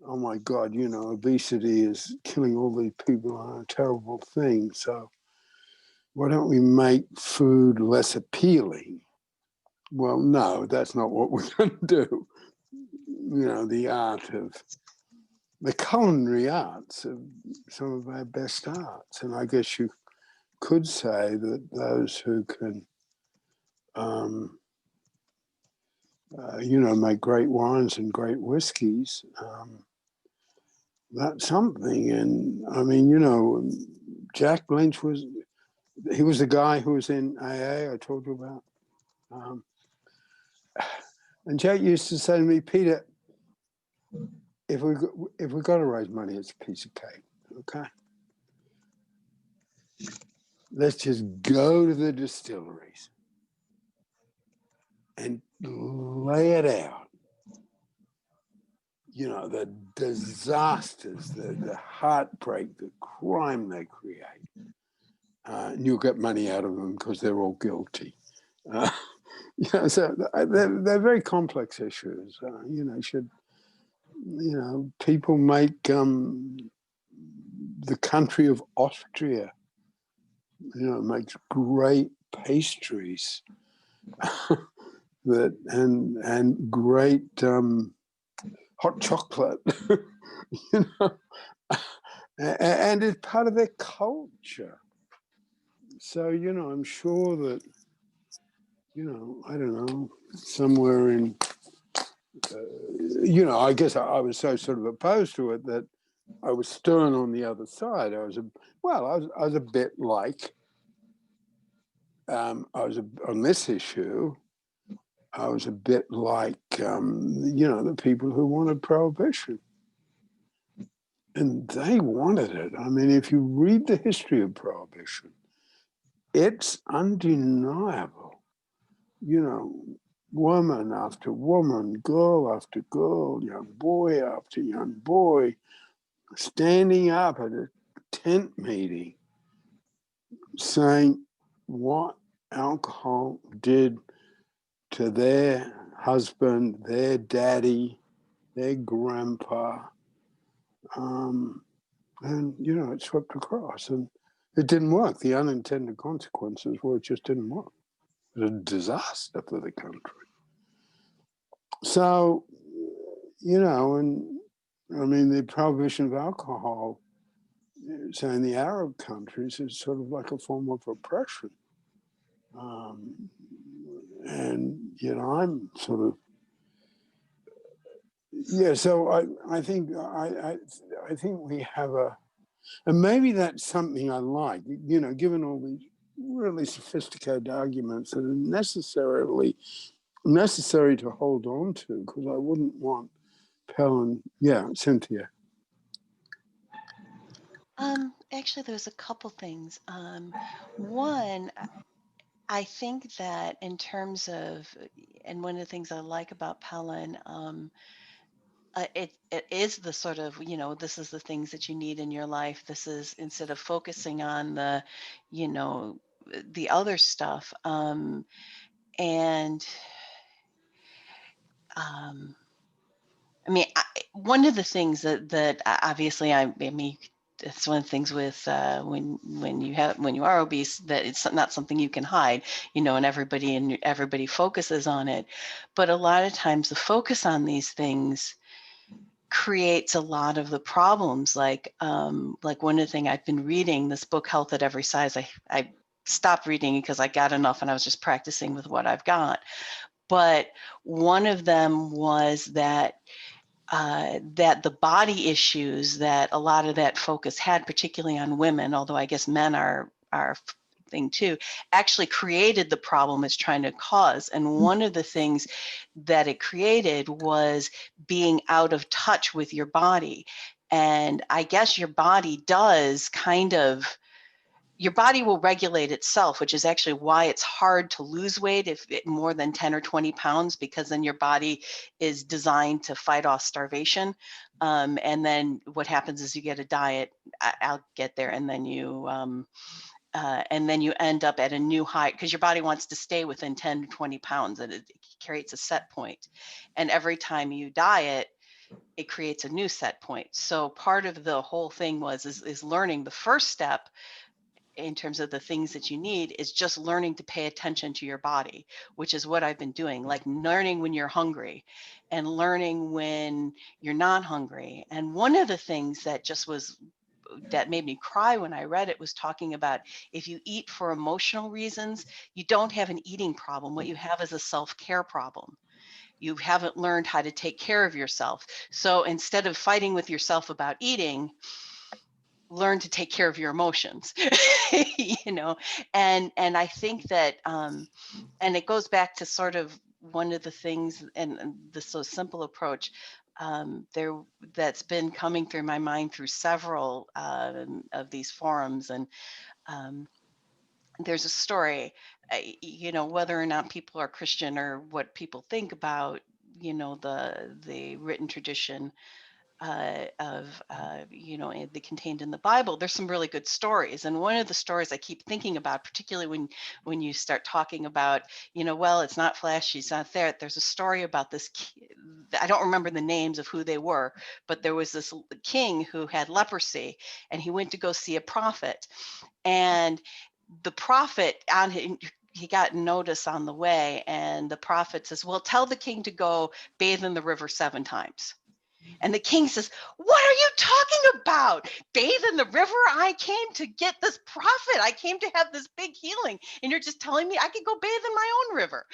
oh my God, you know, obesity is killing all these people and a terrible thing. So why don't we make food less appealing? Well, no, that's not what we're going to do. You know, the art of, the culinary arts of some of our best arts. And I guess you could say that those who can, you know, make great wines and great whiskeys, that's something. And I mean, you know, Jack Lynch he was the guy who was in AA I told you about. And Jack used to say to me, Peter, if we got to raise money, it's a piece of cake, okay? Let's just go to the distilleries and lay it out. You know, the disasters, the heartbreak, the crime they create. And you'll get money out of them because they're all guilty. You know, so they're very complex issues. You know, you know, people make the country of Austria, you know, makes great pastries that and great hot chocolate, you know, and it's part of their culture. So, you know, I'm sure that, you know, I don't know, somewhere in, you know, I guess I was so sort of opposed to it that I was stern on the other side. I was a bit like, on this issue, I was a bit like, you know, the people who wanted prohibition. And they wanted it. I mean, if you read the history of prohibition, it's undeniable. You know, woman after woman, girl after girl, young boy after young boy, standing up at a tent meeting saying what alcohol did to their husband, their daddy, their grandpa. And, you know, it swept across and it didn't work. The unintended consequences were it just didn't work. It was a disaster for the country. So, you know, and I mean, the prohibition of alcohol, say in the Arab countries, is sort of like a form of oppression. And, you know, I'm sort of, yeah, so I think we have and maybe that's something I like, you know, given all these really sophisticated arguments that are necessary to hold on to, because I wouldn't want Pellin, yeah, Cynthia. Actually, there's a couple things. One, I think that in terms of, and one of the things I like about Pellin, it is the sort of, you know, this is the things that you need in your life. This is, instead of focusing on the, you know, the other stuff. And I mean, one of the things that obviously I mean, it's one of the things with when you are obese, that it's not something you can hide, you know, and everybody focuses on it. But a lot of times the focus on these things creates a lot of the problems. Like one of the things I've been reading, this book, Health at Every Size, I stopped reading because I got enough and I was just practicing with what I've got. But one of them was that that the body issues that a lot of that focus had, particularly on women, although I guess men are thing too, actually created the problem it's trying to cause. And one of the things that it created was being out of touch with your body. And I guess your body does kind of, your body will regulate itself, which is actually why it's hard to lose weight if more than 10 or 20 pounds, because then your body is designed to fight off starvation. And then what happens is you get a diet, I'll get there, and then you end up at a new height because your body wants to stay within 10 to 20 pounds, and it creates a set point. And every time you diet, it creates a new set point. So part of the whole thing is learning. The first step in terms of the things that you need is just learning to pay attention to your body, which is what I've been doing, like learning when you're hungry and learning when you're not hungry. And one of the things that made me cry when I read it was talking about, if you eat for emotional reasons, you don't have an eating problem. What you have is a self-care problem. You haven't learned how to take care of yourself. So instead of fighting with yourself about eating, learn to take care of your emotions. You know, and I think that and it goes back to sort of one of the things, and the so simple approach there that's been coming through my mind through several of these forums. And there's a story, you know, whether or not people are Christian or what people think about, you know, the written tradition of you know, contained in the Bible. There's some really good stories, and one of the stories I keep thinking about, particularly when you start talking about, you know, well, it's not flashy, it's not there. There's a story about this. I don't remember the names of who they were, but there was this king who had leprosy, and he went to go see a prophet, and the prophet he got notice on the way, and the prophet says, well, tell the king to go bathe in the river 7 times. And the king says, what are you talking about? Bathe in the river? I came to get this prophet. I came to have this big healing. And you're just telling me I could go bathe in my own river.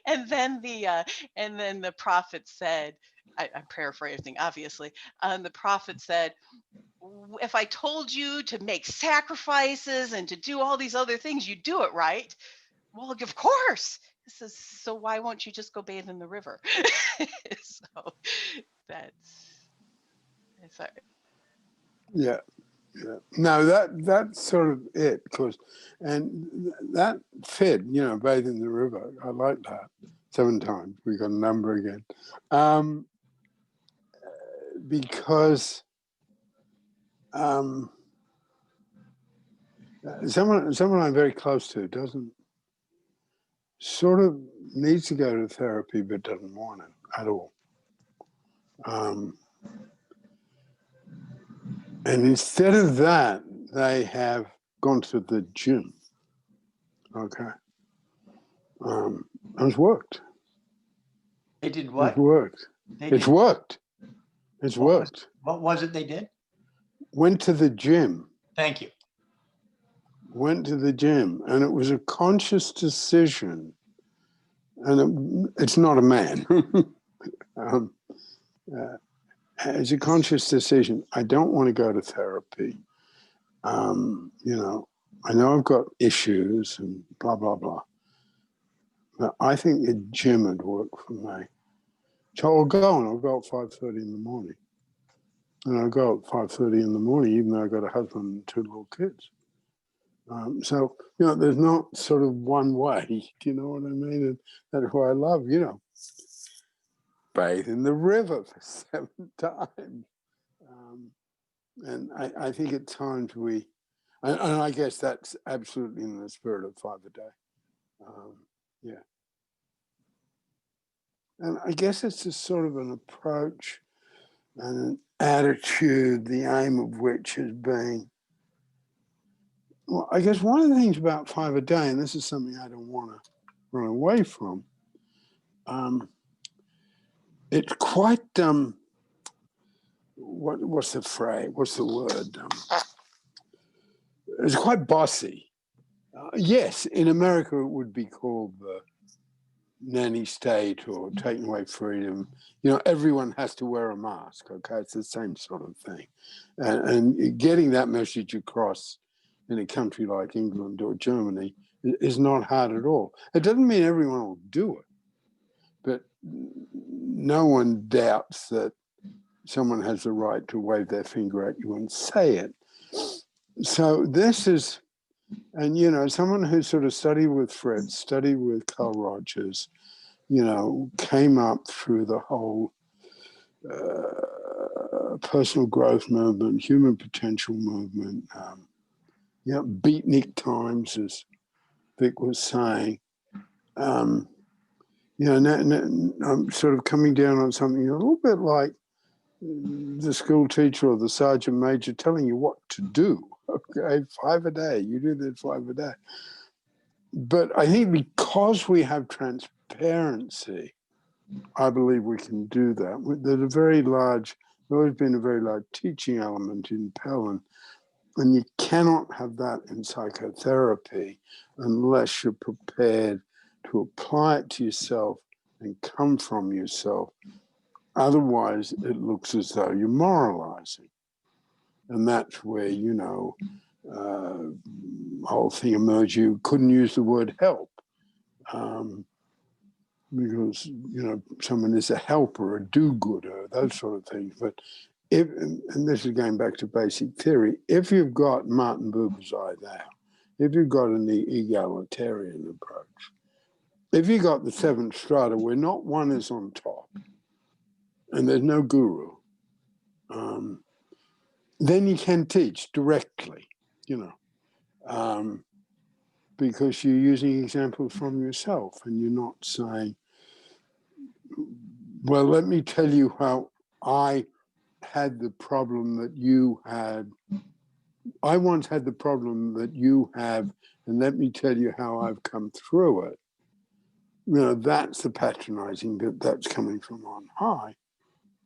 and then the prophet said, I'm paraphrasing, obviously. The prophet said, if I told you to make sacrifices and to do all these other things, you do it, right? Well, of course. This is, so why won't you just go bathe in the river? So that's Yeah, Yeah. No, that's sort of it, and that fit, bathe in the river. I like that. 7 times. We got a number again. Because someone I'm very close to doesn't sort of needs to go to therapy but doesn't want it at all. And instead of that, they have gone to the gym. Okay. It's worked. They did It's what? worked. It's worked. It's worked. What was it they did? Went to the gym. Thank you. Went to the gym, and it was a conscious decision. And it's not a man. It's a conscious decision. I don't want to go to therapy. I know I've got issues and blah, blah, blah. But I think the gym would work for me. So I'll go at 5:30 in the morning. And I'll go at 5:30 in the morning, even though I've got a husband and 2 little kids. So, there's not sort of one way, do you know what I mean? And that's why I love, bathe in the river for 7 times. And I think at times and I guess that's absolutely in the spirit of 5 a day. Yeah. And I guess it's a sort of an approach and an attitude, the aim of which has been, well, I guess one of the things about 5 a day, and this is something I don't want to run away from, it's quite, what's the phrase? What's the word? It's quite bossy. Yes, in America it would be called the nanny state or taking away freedom. Everyone has to wear a mask, okay? It's the same sort of thing. And getting that message across in a country like England or Germany is not hard at all. It doesn't mean everyone will do it, but no one doubts that someone has the right to wave their finger at you and say it. So this is, and someone who sort of studied with Fred, studied with Carl Rogers, came up through the whole personal growth movement, human potential movement, beatnik times, as Vic was saying. I'm sort of coming down on something a little bit like the school teacher or the sergeant major telling you what to do. Okay, 5 a day. You do that 5 a day. But I think because we have transparency, I believe we can do that. There's always been a very large teaching element in Pellin, and you cannot have that in psychotherapy unless you're prepared to apply it to yourself and come from yourself. Otherwise, it looks as though you're moralizing. And that's where, whole thing emerged. You couldn't use the word help because, someone is a helper, a do-gooder, those sort of things. But and this is going back to basic theory, if you've got Martin Buber's idea, if you've got an egalitarian approach, if you've got the 7th strata where not one is on top and there's no guru, then you can teach directly, because you're using examples from yourself and you're not saying, well, let me tell you how I had the problem that you had. I once had the problem that you have, and let me tell you how I've come through it. That's the patronizing bit that's coming from on high.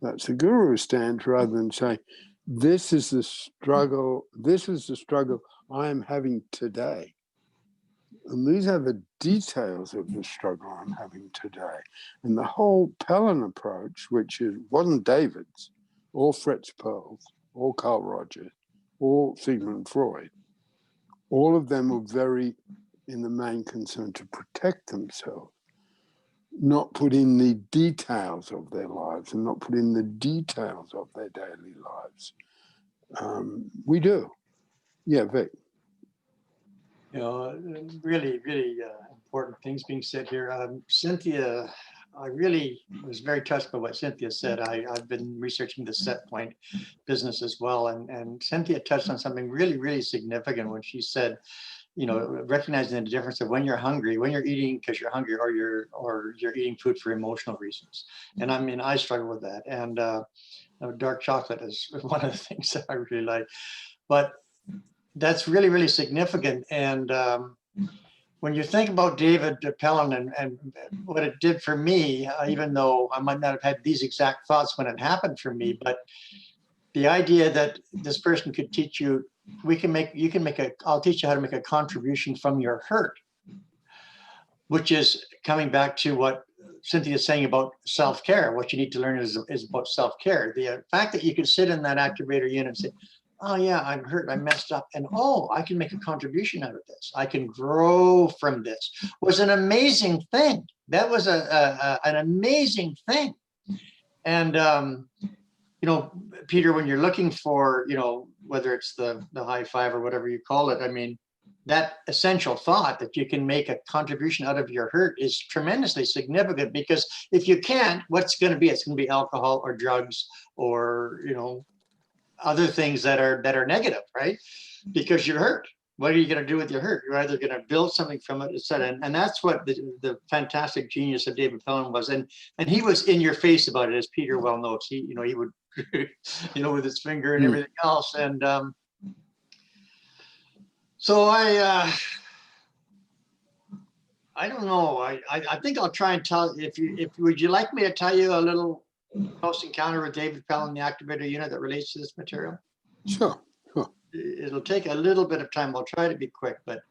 That's the guru stance, rather than say, this is the struggle I am having today. And these are the details of the struggle I'm having today. And the whole Pellin approach, which wasn't David's, or Fritz Perls, or Carl Rogers, or Sigmund Freud, all of them were very, in the main, concerned to protect themselves, not put in the details of their lives and not put in the details of their daily lives. We do. Yeah, Vic. You know, really, really important things being said here. Cynthia, I really was very touched by what Cynthia said. I've been researching the set point business as well. And Cynthia touched on something really, really significant when she said, you know, recognizing the difference of when you're hungry, when you're eating because you're hungry, or you're eating food for emotional reasons. And I mean, I struggle with that. And dark chocolate is one of the things that I really like. But that's really, really significant. And when you think about David Pellin and what it did for me, even though I might not have had these exact thoughts when it happened for me, but the idea that this person could teach you, I'll teach you how to make a contribution from your hurt, which is coming back to what Cynthia is saying about self-care. What you need to learn is about self-care. The fact that you can sit in that activator unit and say, oh yeah, I'm hurt, I messed up, and oh, I can make a contribution out of this. I can grow from this. Was an amazing thing. That was an amazing thing. And you know, Peter, when you're looking for, you know, whether it's the high five or whatever you call it, I mean, that essential thought that you can make a contribution out of your hurt is tremendously significant, because if you can't, what's going to be? It's going to be alcohol or drugs or, you know, other things that are negative, right? Because you're hurt. What are you going to do with your hurt? You're either going to build something from it, etc. And that's what the fantastic genius of David Pellin was. And he was in your face about it, as Peter well knows. He, you know, he would, you know, with his finger and everything else. And so I don't know. I think I'll try and tell, would you like me to tell you a little close encounter with David Pellin, the activator unit, that relates to this material? Sure. It'll take a little bit of time. I'll try to be quick, but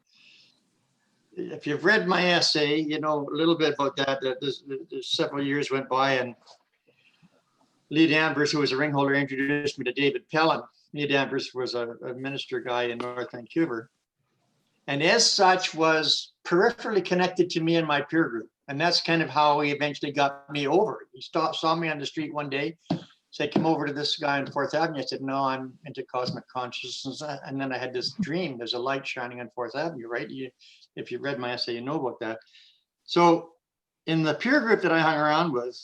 if you've read my essay, you know a little bit about that. There's several years went by, and Lee Danvers, who was a ring holder, introduced me to David Pellin. Lee Danvers was a minister guy in North Vancouver, and as such was peripherally connected to me and my peer group. And that's kind of how he eventually got me over. He saw me on the street one day, said, come over to this guy on 4th Avenue. I said, no, I'm into cosmic consciousness. And then I had this dream. There's a light shining on 4th Avenue, right? If you read my essay, you know about that. So in the peer group that I hung around with.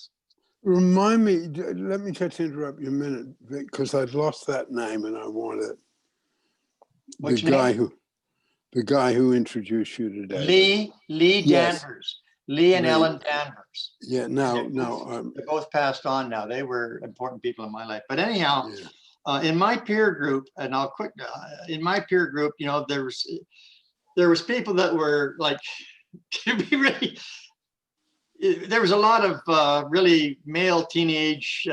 Remind me, let me just interrupt you a minute, because I'd lost that name and I want it. The guy who introduced you today. Lee Danvers. Lee and Ellen Danvers. Yeah, they're both passed on now. They were important people in my life. But anyhow, in my peer group, and I'll quick, in my peer group, you know, there was people that were like, to be really, there was a lot of really male teenage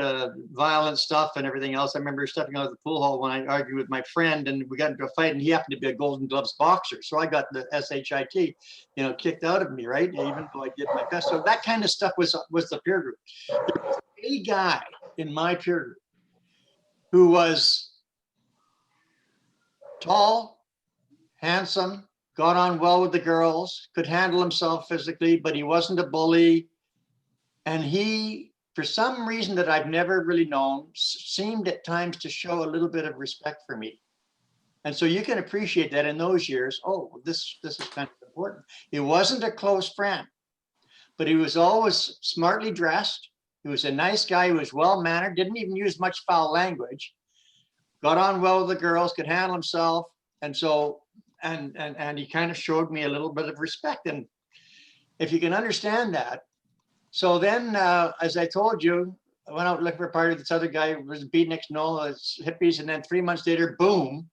violent stuff and everything else. I remember stepping out of the pool hall when I argued with my friend, and we got into a fight, and he happened to be a Golden Gloves boxer. So I got the SHIT, you know, kicked out of me, right? Even though I did my best. So that kind of stuff was the peer group. There was a guy in my peer group who was tall, handsome, got on well with the girls, could handle himself physically, but he wasn't a bully. And he, for some reason that I've never really known, seemed at times to show a little bit of respect for me. And so you can appreciate that in those years. Oh, this is kind of important. He wasn't a close friend, but he was always smartly dressed. He was a nice guy. He was well-mannered, didn't even use much foul language, got on well with the girls, could handle himself. And so, and he kind of showed me a little bit of respect. And if you can understand that. So then, as I told you, I went out looking for a party. This other guy was beatniks, no, it's hippies. And then 3 months later, boom.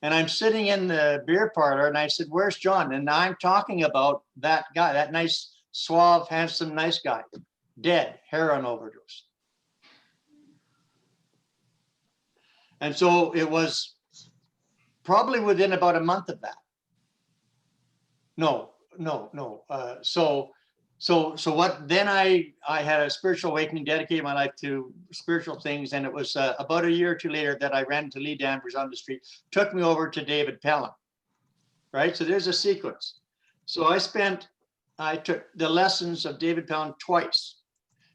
And I'm sitting in the beer parlor, and I said, where's John? And I'm talking about that guy, that nice, suave, handsome, nice guy, dead, heroin overdose. And so it was probably within about a month of that. No. So what, then I had a spiritual awakening, dedicated my life to spiritual things. And it was about a year or two later that I ran into Lee Danvers on the street, took me over to David Pellin, right? So there's a sequence. So I took the lessons of David Pellin twice.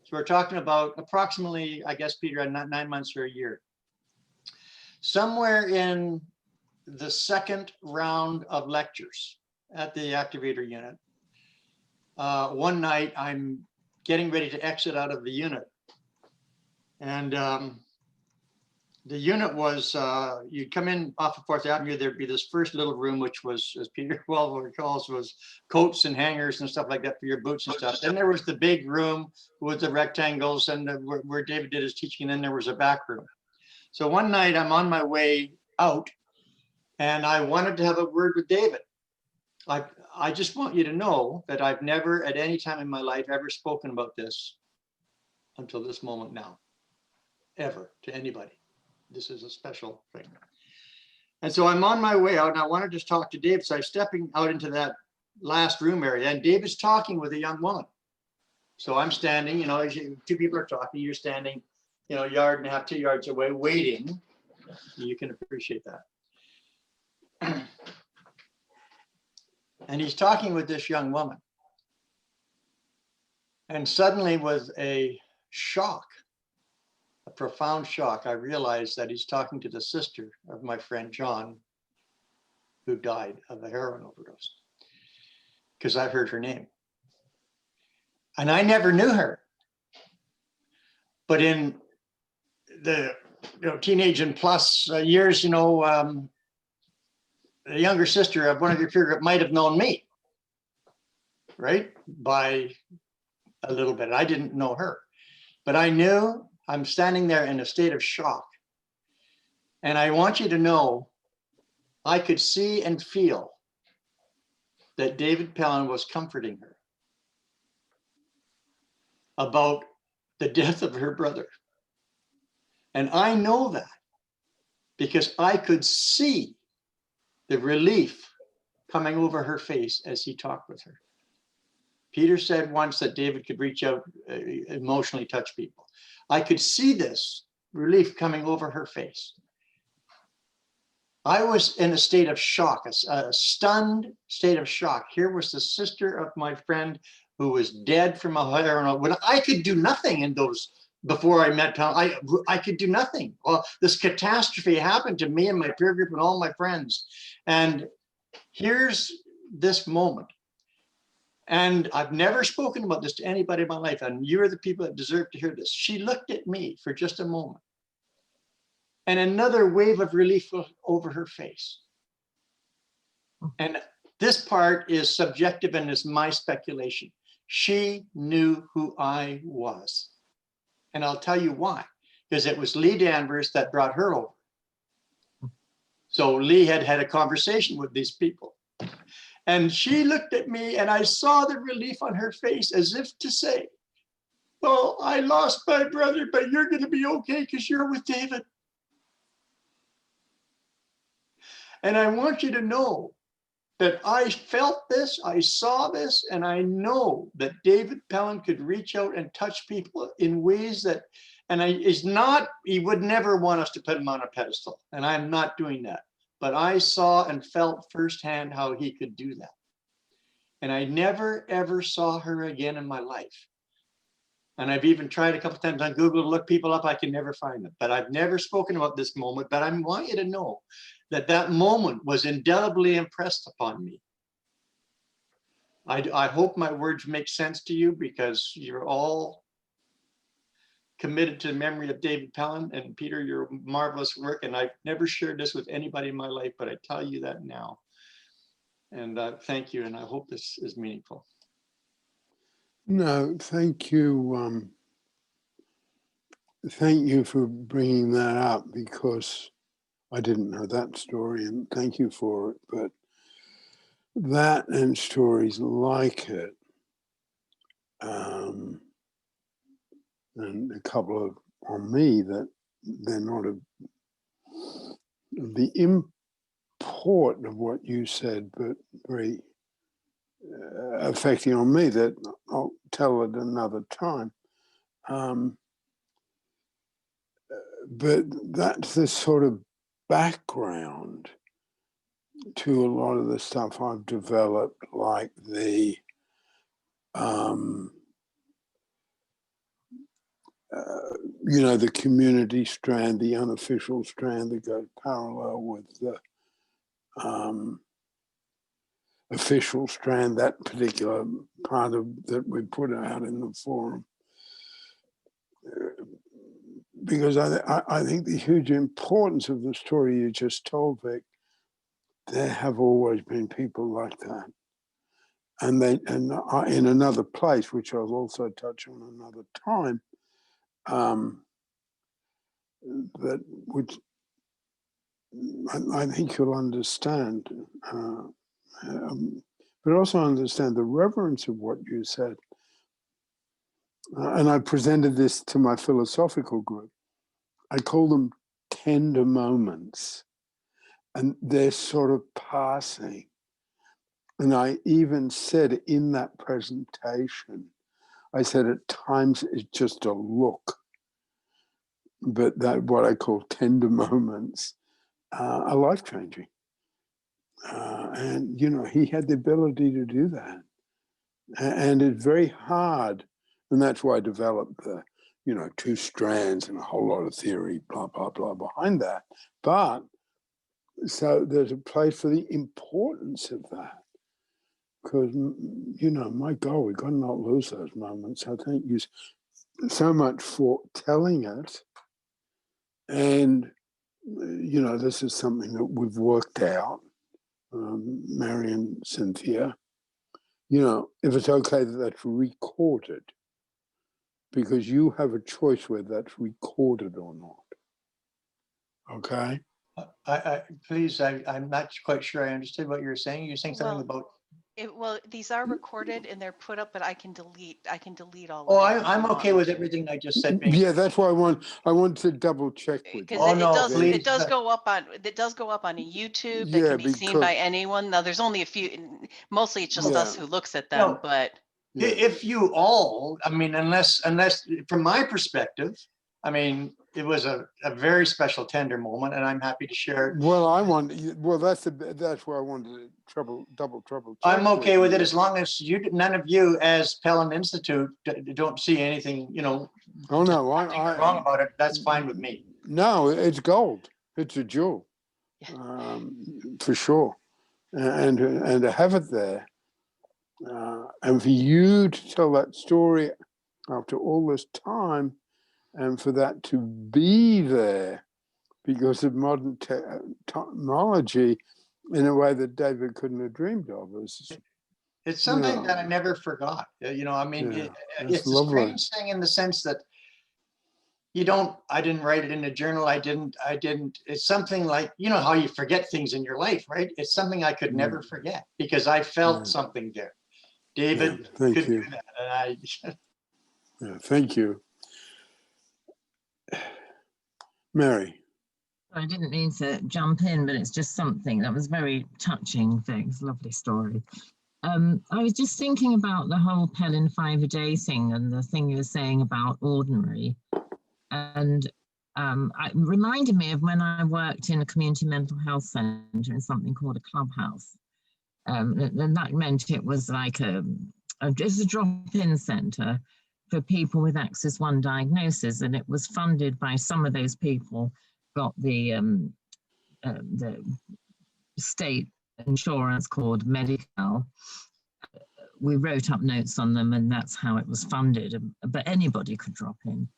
So we're talking about approximately, I guess, Peter, 9 months or a year. Somewhere in the second round of lectures at the activator unit. One night I'm getting ready to exit out of the unit. And the unit was, you'd come in off of 4th Avenue, there'd be this first little room, which was, as Peter well recalls, was coats and hangers and stuff like that for your boots and stuff. Then there was the big room with the rectangles and where David did his teaching, and then there was a back room. So one night I'm on my way out and I wanted to have a word with David. I just want you to know that I've never at any time in my life ever spoken about this until this moment now, ever, to anybody. This is a special thing. And so I'm on my way out and I wanted to talk to David. So I'm stepping out into that last room area and David's talking with a young woman. So I'm standing, you know, as two people are talking, you're standing, you know, 1.5 yards, 2 yards away waiting. You can appreciate that. And he's talking with this young woman. And suddenly with a shock, a profound shock, I realized that he's talking to the sister of my friend John, who died of a heroin overdose, because I heard her name. And I never knew her. But in the teenage and plus years, the younger sister of one of your peer group might have known me, right? By a little bit. I didn't know her, but I knew. I'm standing there in a state of shock. And I want you to know, I could see and feel that David Pellin was comforting her about the death of her brother. And I know that because I could see the relief coming over her face as he talked with her. Peter said once that David could reach out, emotionally touch people. I could see this relief coming over her face. I was in a state of shock, a stunned state of shock. Here was the sister of my friend who was dead from a heroin. When I could do nothing in those, before I met Pellin, I could do nothing. Well, this catastrophe happened to me and my peer group and all my friends. And here's this moment. And I've never spoken about this to anybody in my life, and you're the people that deserve to hear this. She looked at me for just a moment, and another wave of relief was over her face. And this part is subjective and is my speculation. She knew who I was. And I'll tell you why, because it was Lee Danvers that brought her over. So Lee had had a conversation with these people. And she looked at me and I saw the relief on her face as if to say, well, I lost my brother, but you're going to be okay because you're with David. And I want you to know that I felt this, I saw this, and I know that David Pellin could reach out and touch people in ways that, he would never want us to put him on a pedestal. And I'm not doing that. But I saw and felt firsthand how he could do that. And I never, ever saw her again in my life. And I've even tried a couple of times on Google to look people up. I can never find them. But I've never spoken about this moment. But I want you to know that that moment was indelibly impressed upon me. I hope my words make sense to you because you're all committed to the memory of David Pellin, and Peter, your marvelous work. And I've never shared this with anybody in my life, but I tell you that now. And thank you. And I hope this is meaningful. No, thank you. Thank you for bringing that up because I didn't know that story, and thank you for it. But that and stories like it, and a couple of on me that they're not the import of what you said, but very affecting on me that I'll tell at another time. But that's the sort of background to a lot of the stuff I've developed, like the the community strand, the unofficial strand that goes parallel with the official strand, that particular part of that we put out in the forum. Because I think the huge importance of the story you just told, Vic, there have always been people like that. And in another place, which I'll also touch on another time, that which I think you'll understand, but also understand the reverence of what you said. And I presented this to my philosophical group. I call them tender moments, and they're sort of passing. And I even said in that presentation, I said at times it's just a look, but that what I call tender moments are life-changing. And, you know, he had the ability to do that. And it's very hard. And that's why I developed the, you know, 2 strands and a whole lot of theory, blah, blah, blah behind that. But so there's a place for the importance of that. Because, you know, my God, we've got to not lose those moments. I thank you so much for telling it. And, you know, this is something that we've worked out, Mary and Cynthia. You know, if it's okay that that's recorded, because you have a choice whether that's recorded or not. Okay? Please, I'm not quite sure I understood what you're saying. You're saying something about. Well, these are recorded and they're put up, but I can delete all Oh, of them. I'm okay with everything I just said. Being Yeah, that's why I want to double check with you. Because it does go up on a YouTube that can be seen by anyone. Now there's only a few, mostly it's just us who looks at them, but if you all, I mean, unless from my perspective, I mean, it was a very special tender moment, and I'm happy to share it. Well, that's why I wanted to double check. I'm okay with it as long as none of you, as Pellin Institute, don't see anything, you know. Oh no, wrong about it. That's fine with me. No, it's gold. It's a jewel, for sure. And to have it there, and for you to tell that story after all this time, and for that to be there because of modern technology in a way that David couldn't have dreamed of. It's something that I never forgot. You know, I mean, it's a strange thing in the sense that I didn't write it in a journal. I didn't, it's something like, you know, how you forget things in your life, right? It's something I could never forget because I felt something there. David could do that. And thank you. Mary. I didn't mean to jump in, but it's just something that was very touching. Thanks, lovely story. I was just thinking about the whole Pellin 5 a day thing and the thing you were saying about ordinary. And it reminded me of when I worked in a community mental health centre in something called a clubhouse. And that meant it was like it's a drop-in centre for people with Axis 1 diagnosis, and it was funded by some of those people got the state insurance called Medi-Cal. We wrote up notes on them, and that's how it was funded, but anybody could drop in.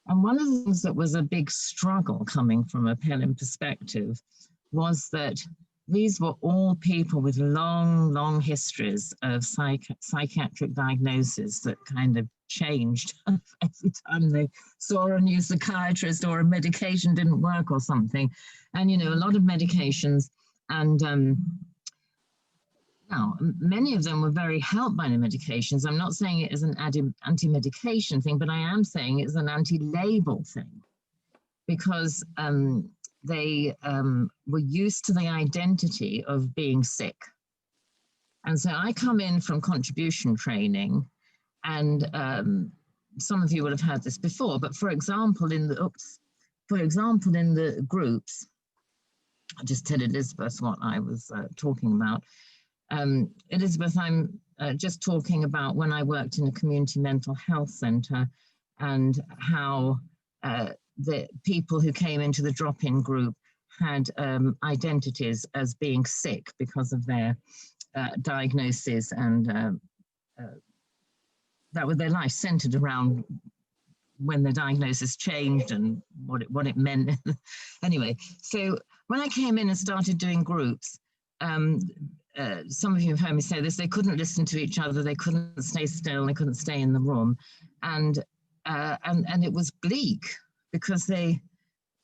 And one of the things that was a big struggle coming from a Pellin perspective was that these were all people with long histories of psychiatric diagnosis that kind of changed every time they saw a new psychiatrist or a medication didn't work or something. And, you know, a lot of medications, and now many of them were very helped by the medications. I'm not saying it is an anti-medication thing, but I am saying it's an anti-label thing, because they were used to the identity of being sick. And so I come in from contribution training, and some of you will have heard this before, but for example, in the groups, I just tell Elizabeth what I was talking about. Elizabeth, I'm just talking about when I worked in a community mental health centre and how the people who came into the drop-in group had identities as being sick because of their diagnosis, and that was their life centered around when the diagnosis changed and what it meant. Anyway, so when I came in and started doing groups, some of you have heard me say this, they couldn't listen to each other, they couldn't stay still, they couldn't stay in the room. And it was bleak because they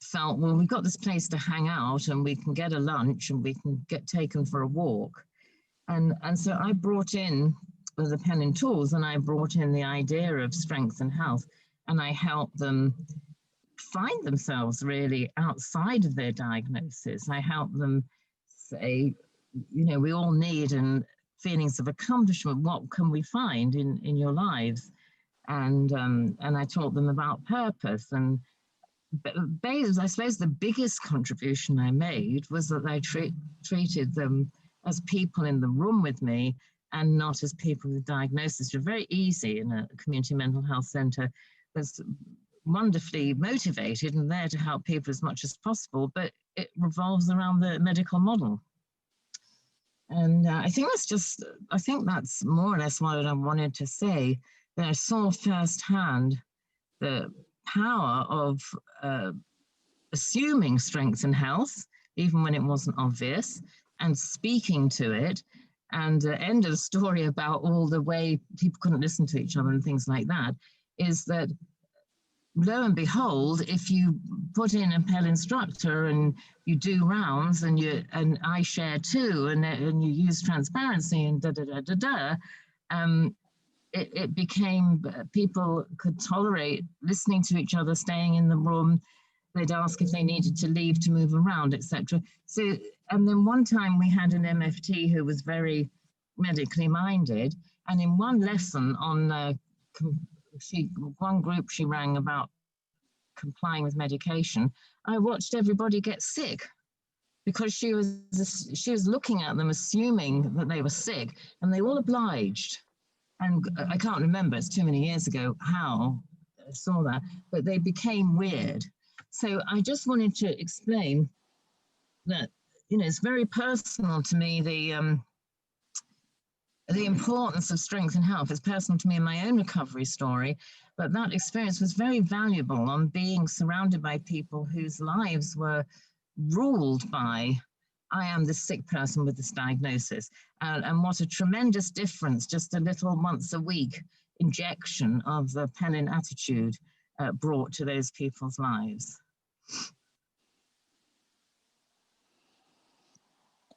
felt, well, we've got this place to hang out and we can get a lunch and we can get taken for a walk. And so I brought in the Pellin tools, and I brought in the idea of strength and health, and I helped them find themselves really outside of their diagnosis. I helped them say, you know, we all need and feelings of accomplishment. What can we find in your lives? And I taught them about purpose. And I suppose the biggest contribution I made was that I treated them as people in the room with me and not as people with diagnosis. You're very easy in a community mental health centre that's wonderfully motivated and there to help people as much as possible, but it revolves around the medical model. And I think that's more or less what I wanted to say, that I saw firsthand the power of assuming strength and health, even when it wasn't obvious, and speaking to it. And the end of the story about all the way people couldn't listen to each other and things like that is that, lo and behold, if you put in a Pell instructor and you do rounds and I share too, and you use transparency and it became, people could tolerate listening to each other, staying in the room. They'd ask if they needed to leave to move around, etc. So, and then one time we had an MFT who was very medically minded, and in one lesson on one group she rang about complying with medication, I watched everybody get sick because she was looking at them assuming that they were sick, and they all obliged. And I can't remember, it's too many years ago, how I saw that, but they became weird. So I just wanted to explain that, you know, it's very personal to me, the importance of strength and health is personal to me in my own recovery story, but that experience was very valuable on being surrounded by people whose lives were ruled by, I am this sick person with this diagnosis. And what a tremendous difference just a little once a week injection of the Pellin attitude brought to those people's lives.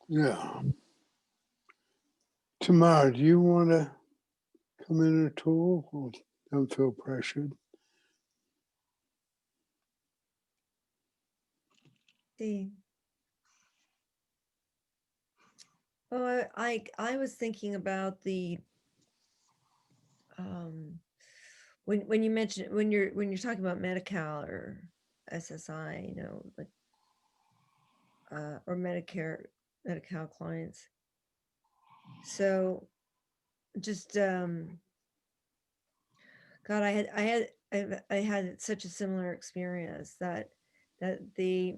Yeah. Tamara, do you want to come in at all, or don't feel pressured? Well, I was thinking about the when you mentioned when you're talking about Medi-Cal or SSI, you know, like or Medi-Cal clients. So just God, I had such a similar experience that the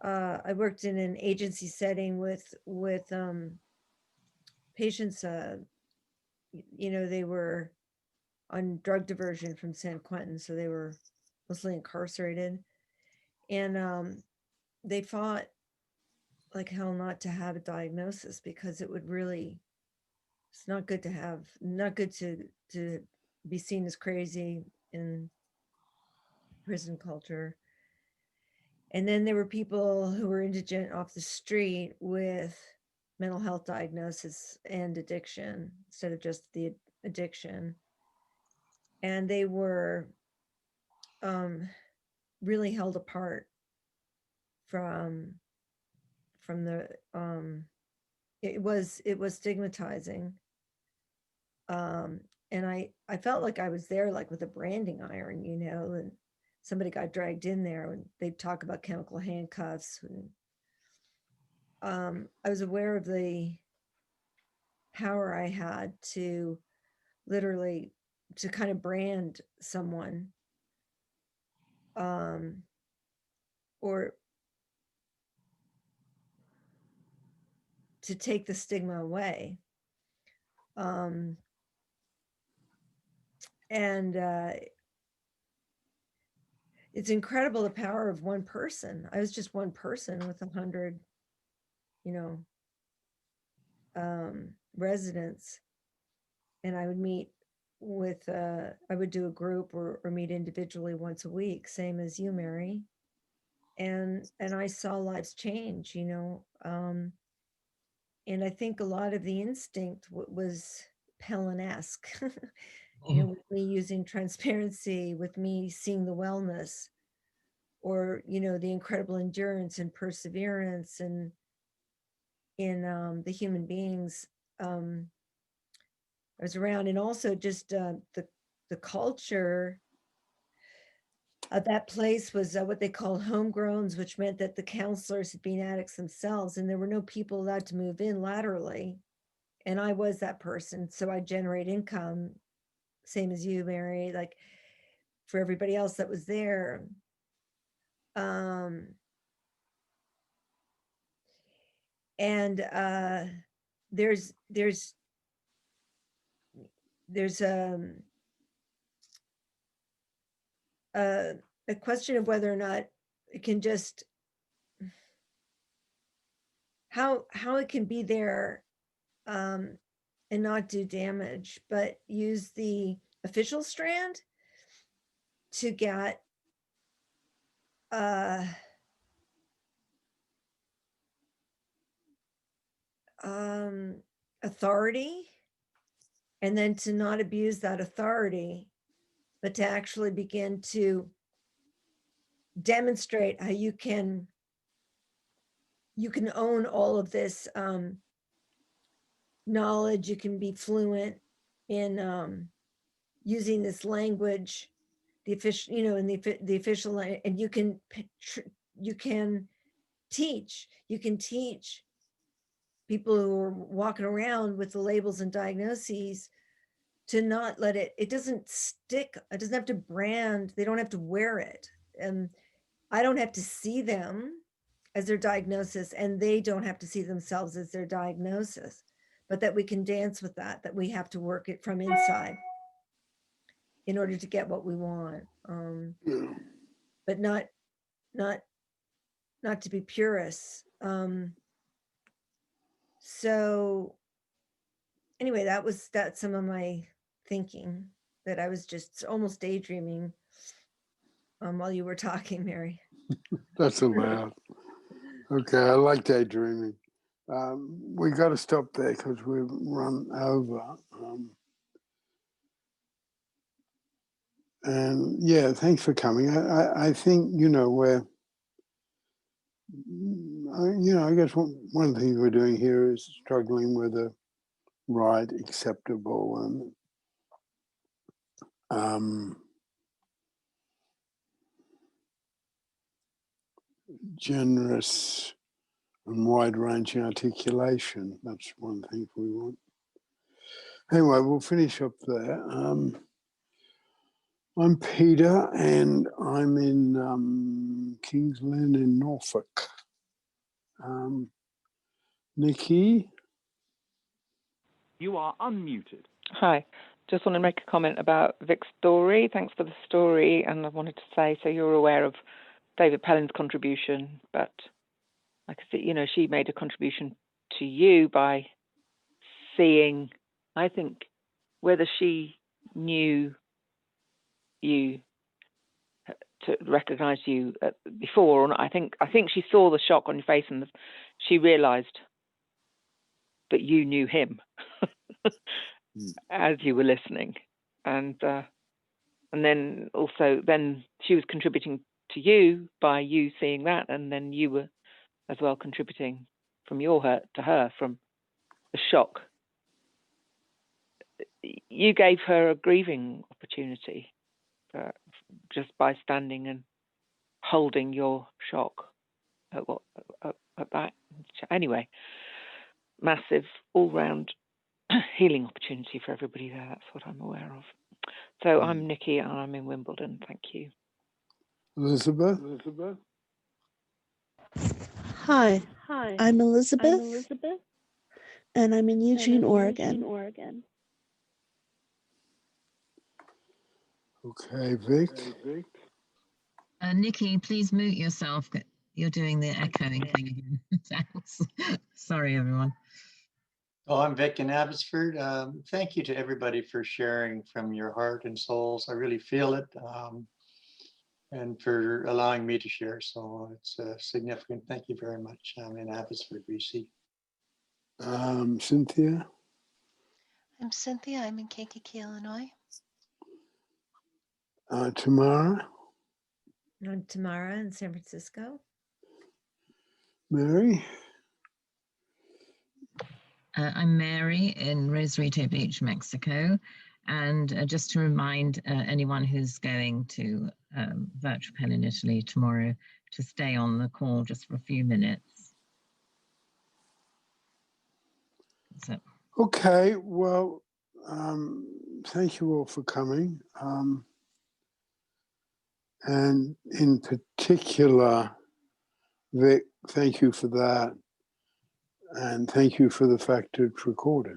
I worked in an agency setting with patients. You know, they were on drug diversion from San Quentin, so they were mostly incarcerated, and they fought like hell not to have a diagnosis because it would really, it's not good to have, not good to be seen as crazy in prison culture. And then there were people who were indigent off the street with mental health diagnosis and addiction instead of just the addiction. And they were really held apart from the it was stigmatizing. And I felt like I was there like with a branding iron, you know, and somebody got dragged in there and they'd talk about chemical handcuffs. And I was aware of the power I had to literally to kind of brand someone, or to take the stigma away. And it's incredible the power of one person. I was just one person with 100, residents, and I would meet with, I would do a group or meet individually once a week, same as you, Mary. And I saw lives change, and I think a lot of the instinct was Pellin-esque, with me using transparency, with me seeing the wellness, or, the incredible endurance and perseverance and in the human beings I was around, and also just the culture of that place was what they called homegrowns, which meant that the counselors had been addicts themselves, and there were no people allowed to move in laterally. And I was that person, so I generate income, same as you, Mary, like for everybody else that was there. And there's a question of whether or not it can just, how it can be there and not do damage, but use the official strand to get authority, and then to not abuse that authority, but to actually begin to demonstrate how you can own all of this knowledge. You can be fluent in using this language, the official, in the official, and you can teach people who are walking around with the labels and diagnoses to not let it doesn't stick. It doesn't have to brand. They don't have to wear it. And I don't have to see them as their diagnosis, and they don't have to see themselves as their diagnosis, but that we can dance with that we have to work it from inside in order to get what we want. But not to be purists. So anyway, that's some of my thinking that I was just almost daydreaming while you were talking, Mary. That's allowed. Okay, I like daydreaming. We got to stop there because we've run over. And yeah, thanks for coming. I think, we're, I guess one of the things we're doing here is struggling with a right, acceptable, and generous and wide-ranging articulation. That's one thing we want. Anyway, we'll finish up there. I'm Peter, and I'm in Kings Lynn in Norfolk. Nikki? You are unmuted. Hi. Just want to make a comment about Vic's story. Thanks for the story. And I wanted to say, so you're aware of David Pellin's contribution, but I could see, she made a contribution to you by seeing, I think, whether she knew you to recognize you before or not. I think she saw the shock on your face, and she realized that you knew him as you were listening, and then also she was contributing to you by you seeing that, and then you were as well contributing from your hurt to her from the shock. You gave her a grieving opportunity just by standing and holding your shock at that. Anyway, massive all-round healing opportunity for everybody there. That's what I'm aware of. So I'm Nikki, and I'm in Wimbledon. Thank you. Elizabeth? Hi, I'm Elizabeth. and I'm in Eugene, Oregon. Okay, Vic. Nikki, please mute yourself. You're doing the echoing thing again. Thanks. Sorry, everyone. Oh, I'm Vic in Abbotsford. Thank you to everybody for sharing from your heart and souls. I really feel it, and for allowing me to share. So it's significant. Thank you very much. I'm in Abbotsford, BC. Cynthia. I'm Cynthia. I'm in Kankakee, Illinois. Tamara. I'm Tamara in San Francisco. Mary. I'm Mary in Rosarito Beach, Mexico. And just to remind anyone who's going to Virtual Pellin Italy tomorrow to stay on the call just for a few minutes. So. Okay, well, thank you all for coming. And in particular, Vic, thank you for that. And thank you for the fact it's recorded.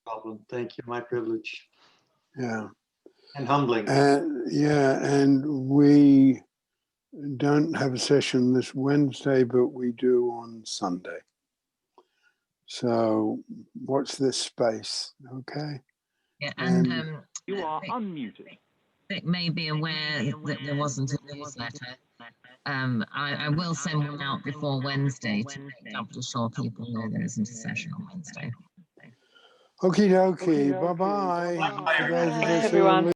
Problem. Thank you. My privilege. Yeah. And humbling. And we don't have a session this Wednesday, but we do on Sunday. So watch this space, okay? Yeah, and you are unmuted. Vic may be aware that there wasn't a newsletter. I will send one out before Wednesday to make doubly sure people know there isn't a session on Wednesday. Okie dokie, bye-bye. Bye, everyone.